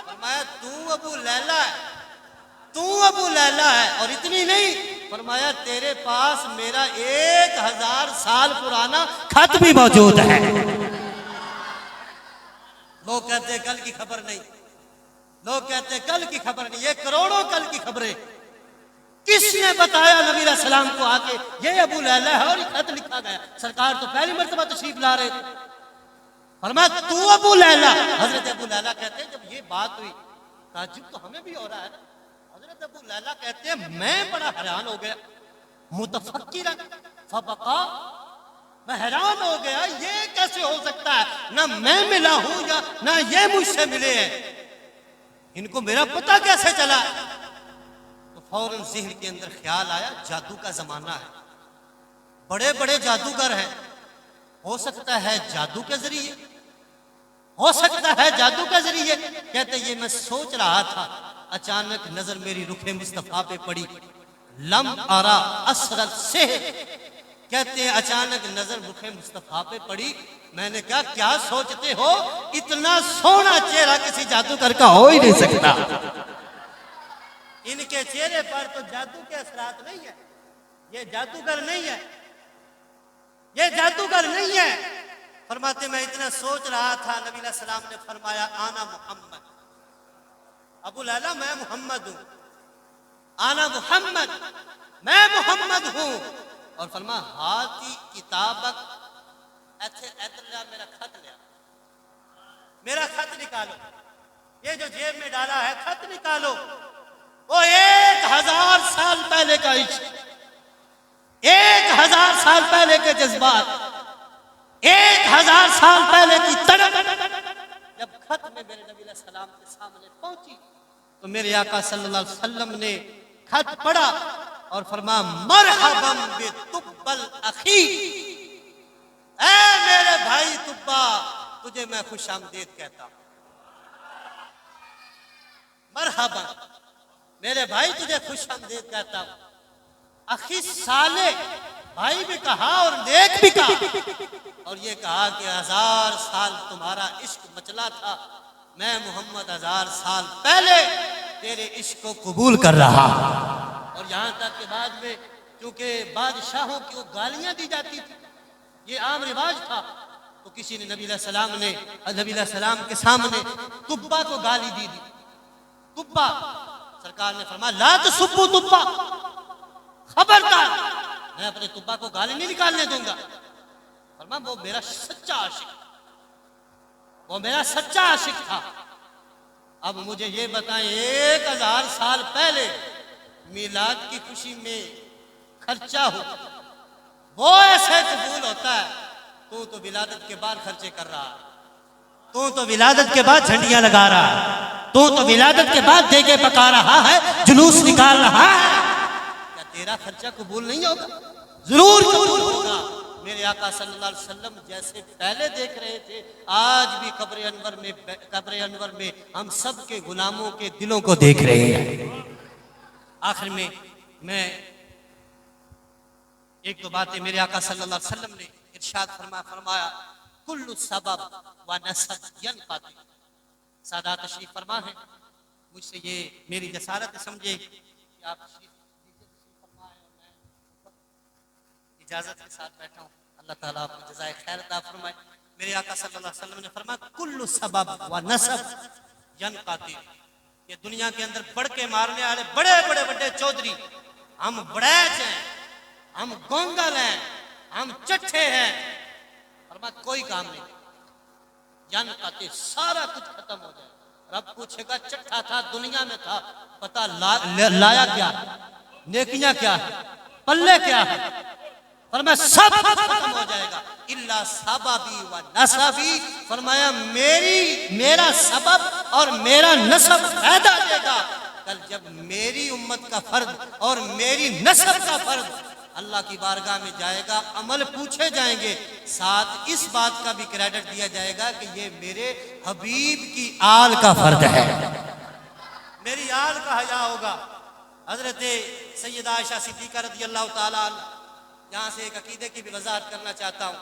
S1: فرمایا تو ابو لیلہ ہے, تو ابو لیلہ ہے, اور اتنی نہیں, فرمایا تیرے پاس میرا 1000 سال پرانا خط بھی موجود ہے. لوگ کہتے ہیں کل کی خبر نہیں, لوگ کہتے ہیں کل کی خبر نہیں, یہ کروڑوں کل کی خبریں. کس نے بتایا نبی علیہ السلام کو آ کے یہ ابو لیلہ ہے اور یہ خط لکھا گیا؟ سرکار تو پہلی مرتبہ تشریف لا رہے تھے. فرمایا تو ابو لیلہ. حضرت ابو لیلہ کہتے ہیں جب یہ بات ہوئی تعجب تو ہمیں بھی ہو رہا ہے. حضرت ابو لیلہ کہتے ہیں میں بڑا حیران ہو گیا, متفکرا فبقا, میں حیران ہو گیا یہ کیسے ہو سکتا ہے, نہ میں ملا ہوں یا نہ یہ مجھ سے ملے ہیں, ان کو میرا پتہ کیسے چلا؟ تو فوراً ذہن کے اندر خیال آیا جادو کا زمانہ ہے, بڑے بڑے جادوگر ہیں, ہو سکتا ہے جادو کے ذریعے, ہو سکتا ہے جادو کے ذریعے. کہتے یہ میں سوچ رہا تھا, اچانک نظر میری رخ مصطفیٰ پہ پڑی, لم ارا اثر السحر. کہتے ہیں اچانک نظر رخ مصطفیٰ پہ پڑی, میں نے کہا کیا سوچتے ہو, اتنا سونا چہرہ کسی جادوگر کا ہو ہی نہیں سکتا. ان کے چہرے پر تو جادو کے اثرات نہیں ہے, یہ جادوگر نہیں ہے, یہ جادوگر نہیں ہے. فرماتے میں اتنا سوچ رہا تھا, نبی علیہ السلام نے فرمایا آنا محمد. ابو لیلہ میں محمد ہوں, آنا محمد, میں محمد ہوں. اور فرمایا ہاتی کتابک, میرا خط لیا, میرا خط نکالو, یہ جو جیب میں ڈالا ہے خط نکالو. وہ 1000 سال پہلے کا عشق, 1000 سال پہلے کے جذبات, 1000 سال پہلے کی تڑپ جب خط میں میرے نبی علیہ السلام کے سامنے پہنچی تو میرے آقا صلی اللہ علیہ وسلم نے خط پڑھا اور فرما مرحبا بتب الاخی، اے میرے بھائی تبا تجھے میں خوش آمدید کہتا ہوں، مرحبا میرے بھائی تجھے خوش آمدید کہتا ہوں۔ اخی صالح بھائی بھی کہا اور نیک بھی کہا، اور یہ کہا کہ 1000 سال تمہارا عشق مچلا تھا، میں محمد 1000 سال پہلے تیرے عشق کو قبول کر رہا۔ اور یہاں تک کہ بعد میں کیونکہ بادشاہوں کی وہ گالیاں دی جاتی تھی، یہ عام رواج تھا، تو کسی نے نبی علیہ السلام کے سامنے تبا کو گالی دی۔ تبا سرکار نے فرمایا لا تسبوا تبا، خبردار میں اپنے تبا کو گالی نہیں نکالنے دوں گا۔ فرمایا وہ میرا سچا عاشق، وہ میرا سچا عاشق تھا۔ اب مجھے یہ بتائیں 1000 سال پہلے میلاد کی خوشی میں خرچہ ہو وہ ایسے قبول ہوتا ہے، تو ولادت کے بعد خرچے کر رہا ہے، تو ولادت کے بعد جھنڈیاں لگا رہا ہے، تو ولادت کے بعد دیگے پکا رہا ہے، جلوس نکال رہا ہے، کیا تیرا خرچہ قبول نہیں ہوگا؟ ضرور قبول ہوگا۔ میرے آقا صلی اللہ علیہ وسلم جیسے پہلے دیکھ رہے تھے، آج بھی قبر انور میں ہم سب کے غلاموں کے دلوں کو دیکھ رہے ہیں۔ آخر میں ایک دو باتیں میرے آقا صلی اللہ علیہ وسلم نے ارشاد فرمایا کل سبب و نسب ینقطع۔ سادات تشریف فرما ہے، مجھ سے یہ میری جسارت سمجھے کہ آپ تشریف فرمائیں اور میں اجازت کے ساتھ بیٹھا ہوں۔ اللہ تعالیٰ آپ کو جزائے خیر عطا فرمائے۔ میرے آقا صلی اللہ علیہ وسلم نے فرمایا کل سبب و نسب ینقطع۔ یہ دنیا کے اندر بڑھ کے مارنے والے بڑے چودھری، ہم بڑیچ ہیں، ہم گونگل ہیں، ہم چٹھے ہیں، فرمایا کوئی کام نہیں، ینقطع سارا کچھ ختم ہو جائے۔ رب پوچھے گا چٹھا تھا دنیا میں تھا، پتا لایا کیا، نیکیاں کیا ہے، پلے کیا ہے، فرمایا سب ختم ہو جائے گا الا سببی و نسبی۔ فرمایا میرا سبب اور میرا نسب فائدہ دے گا۔ کل جب میری امت کا فرد اور میری نسب کا فرد اللہ کی بارگاہ میں جائے گا، عمل پوچھے جائیں گے، ساتھ اس بات کا بھی کریڈٹ دیا جائے گا کہ یہ میرے حبیب کی آل کا فرد ہے، میری آل کا حیا ہوگا۔ حضرت سیدہ عائشہ صدیقہ رضی اللہ تعالیٰ عنہ، یہاں سے ایک عقیدے کی بھی وضاحت کرنا چاہتا ہوں۔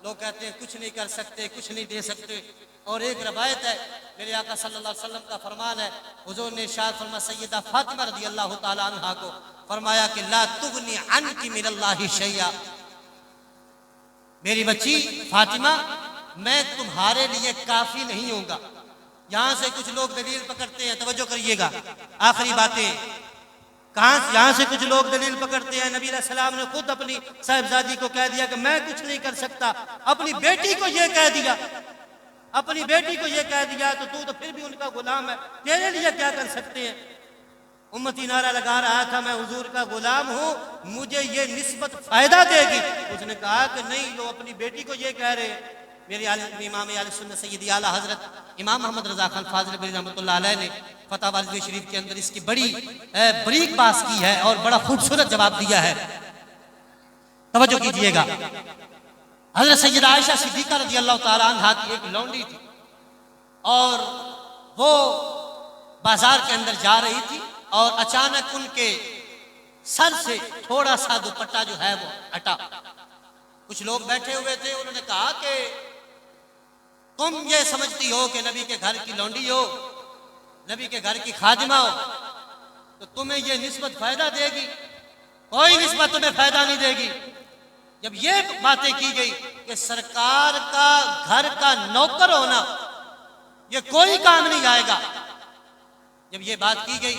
S1: لوگ کہتے ہیں کچھ نہیں کر سکتے، کچھ نہیں دے سکتے، اور ایک روایت ہے میرے آقا صلی اللہ علیہ وسلم کا فرمان ہے، حضور نے ارشاد فرمایا سیدہ فاطمہ رضی اللہ تعالیٰ عنہ کو فرمایا کہ لا تغنی عنک من اللہ شیئا، میری بچی فاطمہ میں تمہارے لیے کافی نہیں ہوں گا۔ یہاں سے کچھ لوگ دلیل پکڑتے ہیں، توجہ کریے گا، آخری باتیں یہاں سے کچھ لوگ دلیل پکڑتے ہیں، نبی علیہ السلام نے خود اپنی صاحبزادی کو کہہ دیا کہ میں کچھ نہیں کر سکتا، اپنی بیٹی کو یہ کہہ دیا، اپنی بیٹی کو یہ کہہ دیا تو پھر بھی ان کا غلام ہے، تیرے لیے کیا کر سکتے ہیں؟ امتی نعرہ لگا رہا تھا میں حضور کا غلام ہوں، مجھے یہ نسبت فائدہ دے گی، اس نے کہا کہ نہیں، لو اپنی بیٹی کو یہ کہہ رہے ہیں۔ میرے امام اہل سنت سیدی اعلیٰ حضرت امام محمد رضا خان فاضل بری رحمۃ اللہ علیہ نے فتح والد شریف کے اندر اس کی بڑی بریک باس کی ہے اور بڑا خوبصورت جواب دیا ہے، توجہ کیجئے گا۔ حضرت سیدہ عائشہ صدیقہ رضی اللہ تعالیٰ عنہ کی ایک لونڈی تھی، اور وہ بازار کے اندر جا رہی تھی، اور اچانک ان کے سر سے تھوڑا سا دوپٹہ جو ہے وہ ہٹا۔ کچھ لوگ بیٹھے ہوئے تھے، انہوں نے کہا کہ تم یہ سمجھتی ہو کہ نبی کے گھر کی لونڈی ہو، نبی کے گھر کی خادمہ ہو، تو تمہیں یہ نسبت فائدہ دے گی؟ کوئی نسبت تمہیں فائدہ نہیں دے گی۔ جب یہ باتیں کی گئی کہ سرکار کا گھر کا نوکر ہونا یہ کوئی کام نہیں آئے گا، جب یہ بات کی گئی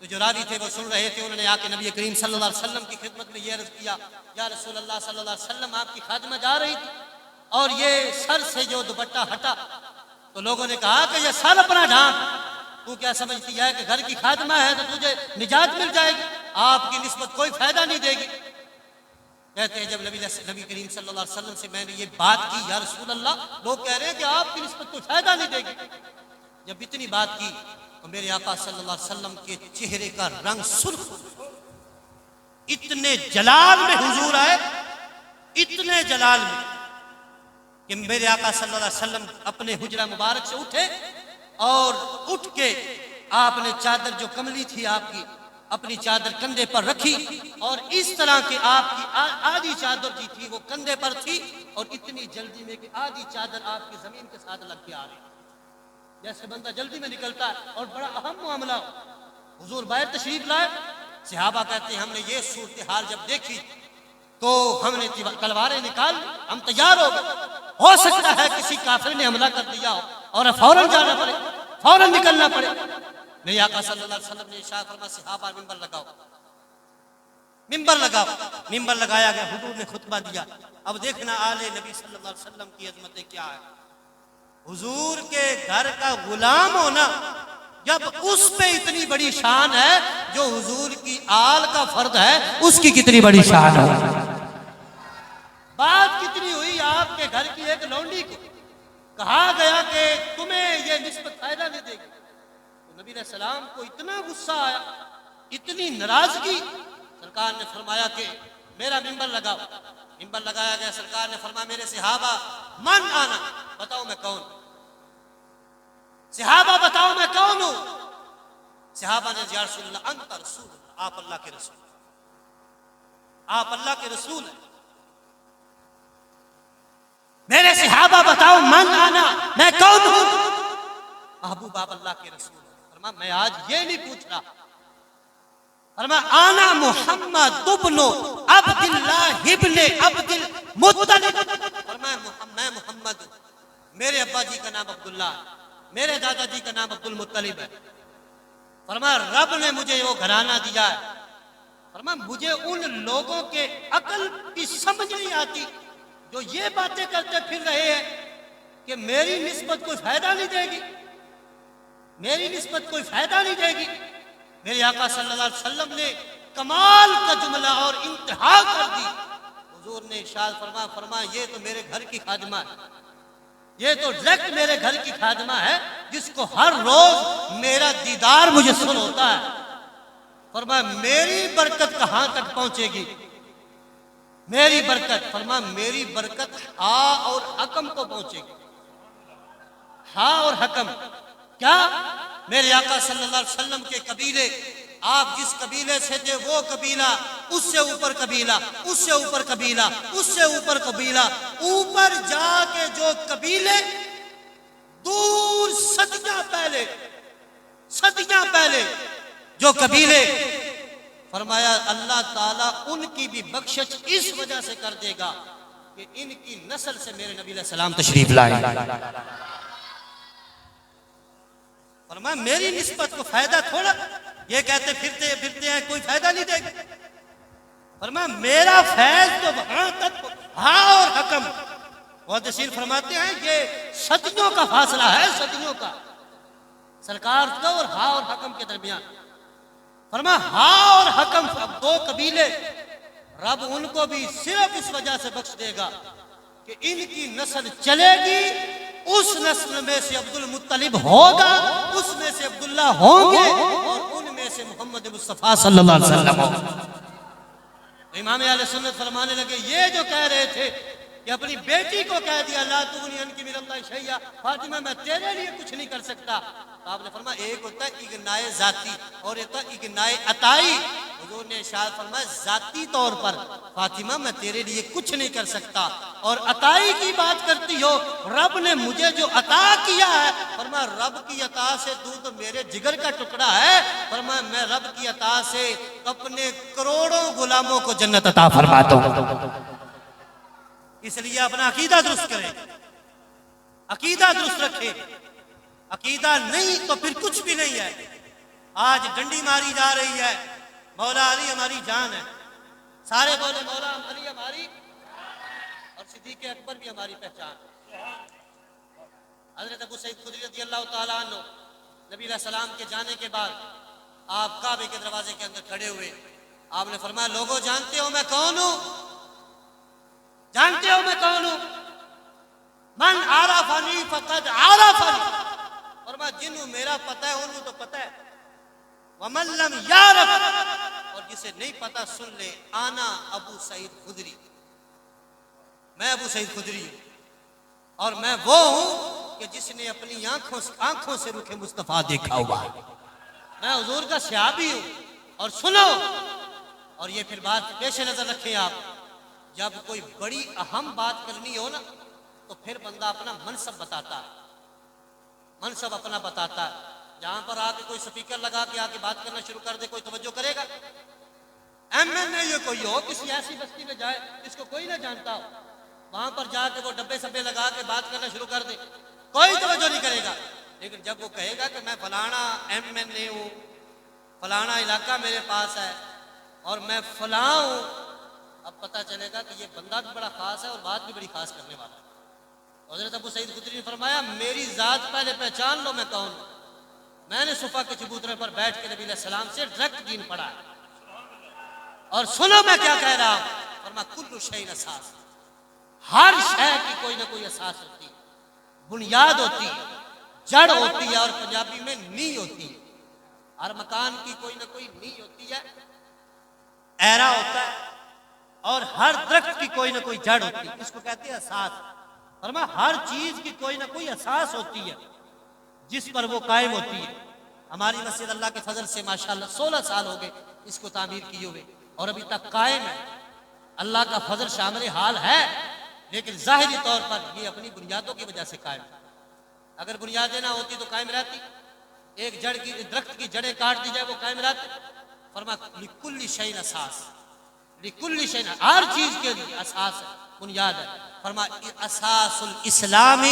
S1: تو جو راوی تھے وہ سن رہے تھے، انہوں نے آ کے نبی کریم صلی اللہ علیہ وسلم کی خدمت میں یہ عرض کیا، یا رسول اللہ صلی اللہ علیہ وسلم آپ کی خادمہ جا رہی تھی اور یہ سر سے جو دوپٹہ ہٹا، تو لوگوں نے کہا کہ یہ سر اپنا ڈھانپ، تو کیا سمجھتی ہے کہ گھر کی خادمہ ہے تو تجھے نجات مل جائے گی، آپ کی نسبت کوئی فائدہ نہیں دے گی۔ کہتے ہیں جب نبی کریم صلی اللہ علیہ وسلم سے میں نے یہ بات کی، یا رسول اللہ لوگ کہہ رہے ہیں کہ آپ کی نسبت کوئی فائدہ نہیں دے گی۔ جب اتنی بات کی تو میرے آقا صلی اللہ علیہ وسلم کے چہرے کا رنگ سرخ، اتنے جلال میں حضور آئے، اتنے جلال میں کہ میرے آقا صلی اللہ علیہ وسلم اپنے حجرہ مبارک سے اٹھے اور اٹھ کے آپ نے چادر جو کملی تھی آپ کی، اپنی چادر کندھے پر رکھی، اور اس طرح کہ آپ کی آدھی چادر جو تھی وہ کندھے پر تھی، اور اتنی جلدی میں کہ آدھی چادر آپ کی زمین کے ساتھ لگ کے آ رہی، جیسے بندہ جلدی میں نکلتا ہے، اور بڑا اہم معاملہ حضور باہر تشریف لائے۔ صحابہ کہتے ہیں ہم نے یہ صورتحال جب دیکھی تو ہم نے تلواریں نکال، ہم تیار ہو سکتا ہے کسی کافر نے حملہ کر دیا ہو اور فوراً جانا پڑے، فوراً نکلنا پڑے۔ میرے آقا صلی اللہ علیہ وسلم نے ارشاد فرمایا صحابہ ممبر لگاؤ، ممبر لگاؤ، ممبر لگایا گیا، حضور نے خطبہ دیا۔ اب دیکھنا آل نبی صلی اللہ علیہ وسلم کی عظمتیں کیا ہے۔ حضور کے گھر کا غلام ہونا جب اس پہ اتنی بڑی شان ہے، جو حضور کی آل کا فرد ہے اس کی کتنی بڑی شان ہے۔ بات کتنی ہوئی آپ کے گھر کی ایک لونڈی کو، کہا گیا کہ تمہیں یہ نسبت فائدہ نہیں دے گی، تو نبی علیہ السلام کو اتنا غصہ آیا، اتنی ناراضگی، سرکار نے فرمایا کہ میرا ممبر لگاؤ۔ ممبر لگایا گیا، سرکار نے فرمایا میرے صحابہ من آنا، بتاؤ میں کون، صحابہ بتاؤ میں کون ہوں۔ صحابہ نے یا رسول اللہ انت رسول اللہ، آپ اللہ کے رسول، آپ اللہ کے رسول ہیں۔ میرے صحابہ بتاؤ من آنا، میں کون ہوں۔ محبوب آپ اللہ کے رسول ہیں۔ فرمایا میں آج یہ نہیں پوچھ رہا، فرمایا آنا محمد ابن عبداللہ ابن عبد المطلب، فرمایا میں محمد ہوں، میرے ابا جی کا نام عبداللہ، میرے دادا جی کا نام عبد المطلب ہے۔ فرمایا رب نے مجھے وہ گھرانہ دیا ہے، فرمایا مجھے ان لوگوں کے عقل کی سمجھ نہیں آتی جو یہ باتیں کرتے پھر رہے ہیں کہ میری نسبت کوئی فائدہ نہیں دے گی، میری نسبت کوئی فائدہ نہیں دے گی۔ میرے آقا صلی اللہ علیہ وسلم نے کمال کا جملہ اور انتہا کر دی۔ حضور نے ارشاد فرمایا یہ تو میرے گھر کی خادمہ ہے، یہ تو ڈائریکٹ میرے گھر کی خادمہ ہے جس کو ہر روز میرا دیدار مجسم ہوتا ہے۔ فرمایا میری برکت کہاں تک پہنچے گی، میری برکت، فرمایا میری برکت ہا اور حکم کو پہنچے گی۔ ہا اور حکم کیا؟ میرے آقا صلی اللہ علیہ وسلم کے قبیلے، آپ جس قبیلے سے تھے وہ قبیلہ، اس سے اوپر قبیلہ، اس سے اوپر قبیلہ، اس سے اوپر قبیلہ، اوپر جا کے جو قبیلے دور صدیاں پہلے جو قبیلے، فرمایا اللہ تعالیٰ ان کی بھی بخشش اس وجہ سے کر دے گا کہ ان کی نسل سے میرے نبی علیہ السلام تشریف لائے۔ فرمایا میری نسبت کو فائدہ تھوڑا، یہ کہتے پھرتے ہیں کوئی فائدہ نہیں دے گا۔ فرمایا میرا فیض تو وہاں تک، ہاں اور حکم، محدثین فرماتے ہیں یہ صدیوں کا فاصلہ ہے، صدیوں کا، سرکار کا اور ہاں اور حکم کے درمیان۔ فرمایا ہاں اور حکم دو قبیلے، رب ان کو بھی صرف اس وجہ سے بخش دے گا کہ ان کی نسل چلے گی، اس نسل میں سے عبد المطلب ہوگا، اس میں سے عبداللہ ہوں گے، اور ان میں سے محمد مصطفیٰ صلی اللہ علیہ وسلم ہوگا۔ امام اہل سنت فرمانے لگے یہ جو کہہ رہے تھے کہ اپنی بیٹی کو کہہ دیا لا تغنی عنک من اللہ شیئا، فاطمہ میں تیرے لیے کچھ نہیں کر سکتا، تو آپ نے فرمایا ایک ہوتا ہے اغنائے ذاتی اور ایک ہوتا ہے اغنائے عطائی۔ حضور نے ارشاد فرمایا ذاتی طور پر فاطمہ میں تیرے لیے کچھ نہیں کر سکتا، اور عطائی کی بات کرتی ہو، رب نے مجھے جو عطا کیا ہے، فرمایا رب کی عطا سے تو میرے جگر کا ٹکڑا ہے، فرمایا میں رب کی عطا سے اپنے کروڑوں غلاموں کو جنت عطا فرماتا ہوں۔ اس لیے اپنا عقیدہ درست کریں، عقیدہ درست رکھیں، عقیدہ نہیں تو پھر کچھ بھی نہیں ہے۔ آج ڈنڈی ماری جا رہی ہے، مولا علی ہماری جان ہے، سارے بولے مولا علی ہماری، اور صدیق اکبر بھی ہماری پہچان ہے۔ حضرت ابو سعید خدری رضی اللہ تعالیٰ عنہ نبی علیہ السلام کے جانے کے بعد آپ کعبے کے دروازے کے اندر کھڑے ہوئے، آپ نے فرمایا لوگوں جانتے ہو میں کون ہوں، جانتے ہو میں کون ہوں، من عرفنی فقد عرفنی، فرمایا جنہوں میرا پتہ ہے انہوں تو پتہ ہے، ومن لم یعرف، اور جسے نہیں پتا سن لے، آنا ابو سعید خدری، میں ابو سعید خدری ہوں، اور میں وہ ہوں کہ جس نے اپنی آنکھوں سے رخ مصطفیٰ دیکھا ہوا ہے، میں حضور کا صحابی ہوں۔ اور سنو، اور یہ پھر بات پیش نظر رکھیں آپ، جب کوئی بڑی اہم بات کرنی ہو نا تو پھر بندہ اپنا منصب بتاتا ہے، منصب اپنا بتاتا ہے۔ جہاں پر آ کے کوئی سپیکر لگا کے آ کے بات کرنا شروع کر دے، کوئی توجہ کرے گا؟ MNA کوئی ہو، کسی ایسی بستی میں جائے جس کو کوئی نہ جانتا ہو، وہاں پر جا کے وہ ڈبے سبے لگا کے بات کرنا شروع کر دے، کوئی توجہ نہیں کرے گا۔ لیکن جب وہ کہے گا کہ میں فلانا MNA ہوں، فلانا علاقہ میرے پاس ہے، اور میں فلاں ہوں، اب پتہ چلے گا کہ یہ بندہ بھی بڑا خاص ہے اور بات بھی بڑی خاص کرنے والا ہے۔ حضرت ابو سعید خدری نے فرمایا، میری ذات پہلے پہچان لو میں کون ہوں۔ میں نے صفا کے چبوترے پر بیٹھ کے نبی علیہ السلام سے ڈائریکٹ دین پڑھا ہے، اور سنو میں کیا کہہ رہا ہوں۔ فرمایا کل شیء اساس، ہر شے کی کوئی نہ کوئی اساس ہوتی ہے، بنیاد ہوتی ہے، جڑ ہوتی ہے، اور پنجابی میں نی ہوتی ہے۔ ہر مکان کی کوئی نہ کوئی نی ہوتی ہے، ایرا ہوتا ہے، اور ہر درخت کی کوئی نہ کوئی جڑ ہوتی ہے، اس کو کہتے ہیں اساس۔ فرمایا ہر چیز کی کوئی نہ کوئی اساس ہوتی ہے جس پر وہ قائم ہوتی ہے۔ ہماری مسجد اللہ کے فضل سے ماشاءاللہ 16 سال ہو گئے اس کو تعمیر کیے ہوئے، اور ابھی تک قائم ہے۔ اللہ کا فضل شامل حال ہے، لیکن ظاہری طور پر یہ اپنی بنیادوں کی وجہ سے قائم ہے۔ اگر بنیادیں نہ ہوتی تو قائم رہتی، ایک جڑ کی درخت کی جڑیں کاٹ دی جائے وہ قائم رہتی۔ فرمایا لکل شیء اساس، لکل شیء، ہر چیز کے لیے اساس ہے، بنیاد ہے۔ فرمایا اساس الاسلام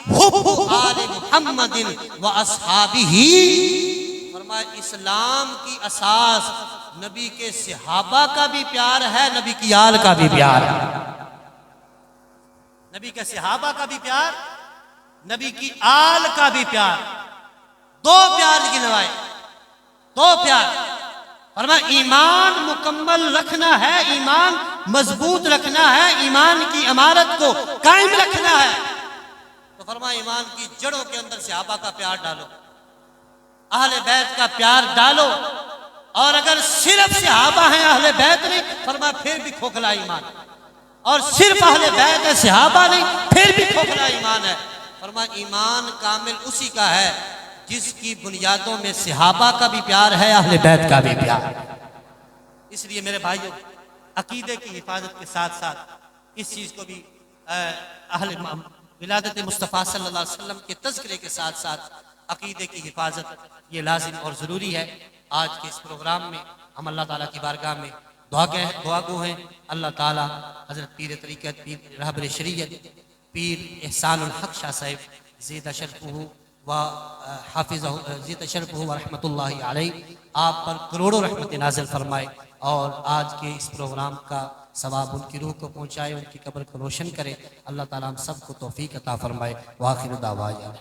S1: حب آل محمد و اصحابہ، فرمایا اسلام کی اساس نبی کے صحابہ کا بھی پیار ہے، نبی کی آل کا بھی پیار ہے۔ نبی کے صحابہ کا بھی پیار، نبی کی آل کا بھی پیار، دو پیار گنوائے، دو پیار۔ فرمایا ایمان مکمل رکھنا ہے، ایمان مضبوط رکھنا ہے، ایمان کی عمارت کو قائم رکھنا ہے، تو فرمایا ایمان کی جڑوں کے اندر صحابہ کا پیار ڈالو، اہل بیت کا پیار ڈالو، اور اگر صرف صحابہ ہیں اہل بیت نہیں، فرمایا پھر بھی کھوکھلا ایمان، اور صرف اہل بیت ہے صحابہ نہیں، پھر بھی کھوکھلا ایمان ہے۔ فرمایا ایمان کامل اسی کا ہے جس کی بنیادوں میں صحابہ کا بھی پیار ہے، اہل بیت کا بھی پیار ہے۔ اس لیے میرے بھائیوں، عقیدے کی حفاظت کے ساتھ ساتھ اس چیز کو بھی اہل ولادت مصطفیٰ صلی اللہ علیہ وسلم کے تذکرے کے ساتھ ساتھ عقیدے کی حفاظت یہ لازم اور ضروری ہے۔ آج کے اس پروگرام میں ہم اللہ تعالیٰ کی بارگاہ میں دعا گو ہیں، اللہ تعالیٰ حضرت پیر طریقت، پیر رہبر شریعت، پیر احسان الحق شاہ صاحب زیدہ شرفہ و حافظہ زیدہ شرفہ و رحمۃ اللہ علیہ، آپ پر کروڑوں رحمت نازل فرمائے، اور آج کے اس پروگرام کا ثواب ان کی روح کو پہنچائے، ان کی قبر کو روشن کرے۔ اللہ تعالیٰ ہم سب کو توفیق عطا فرمائے۔ وآخر دعوانا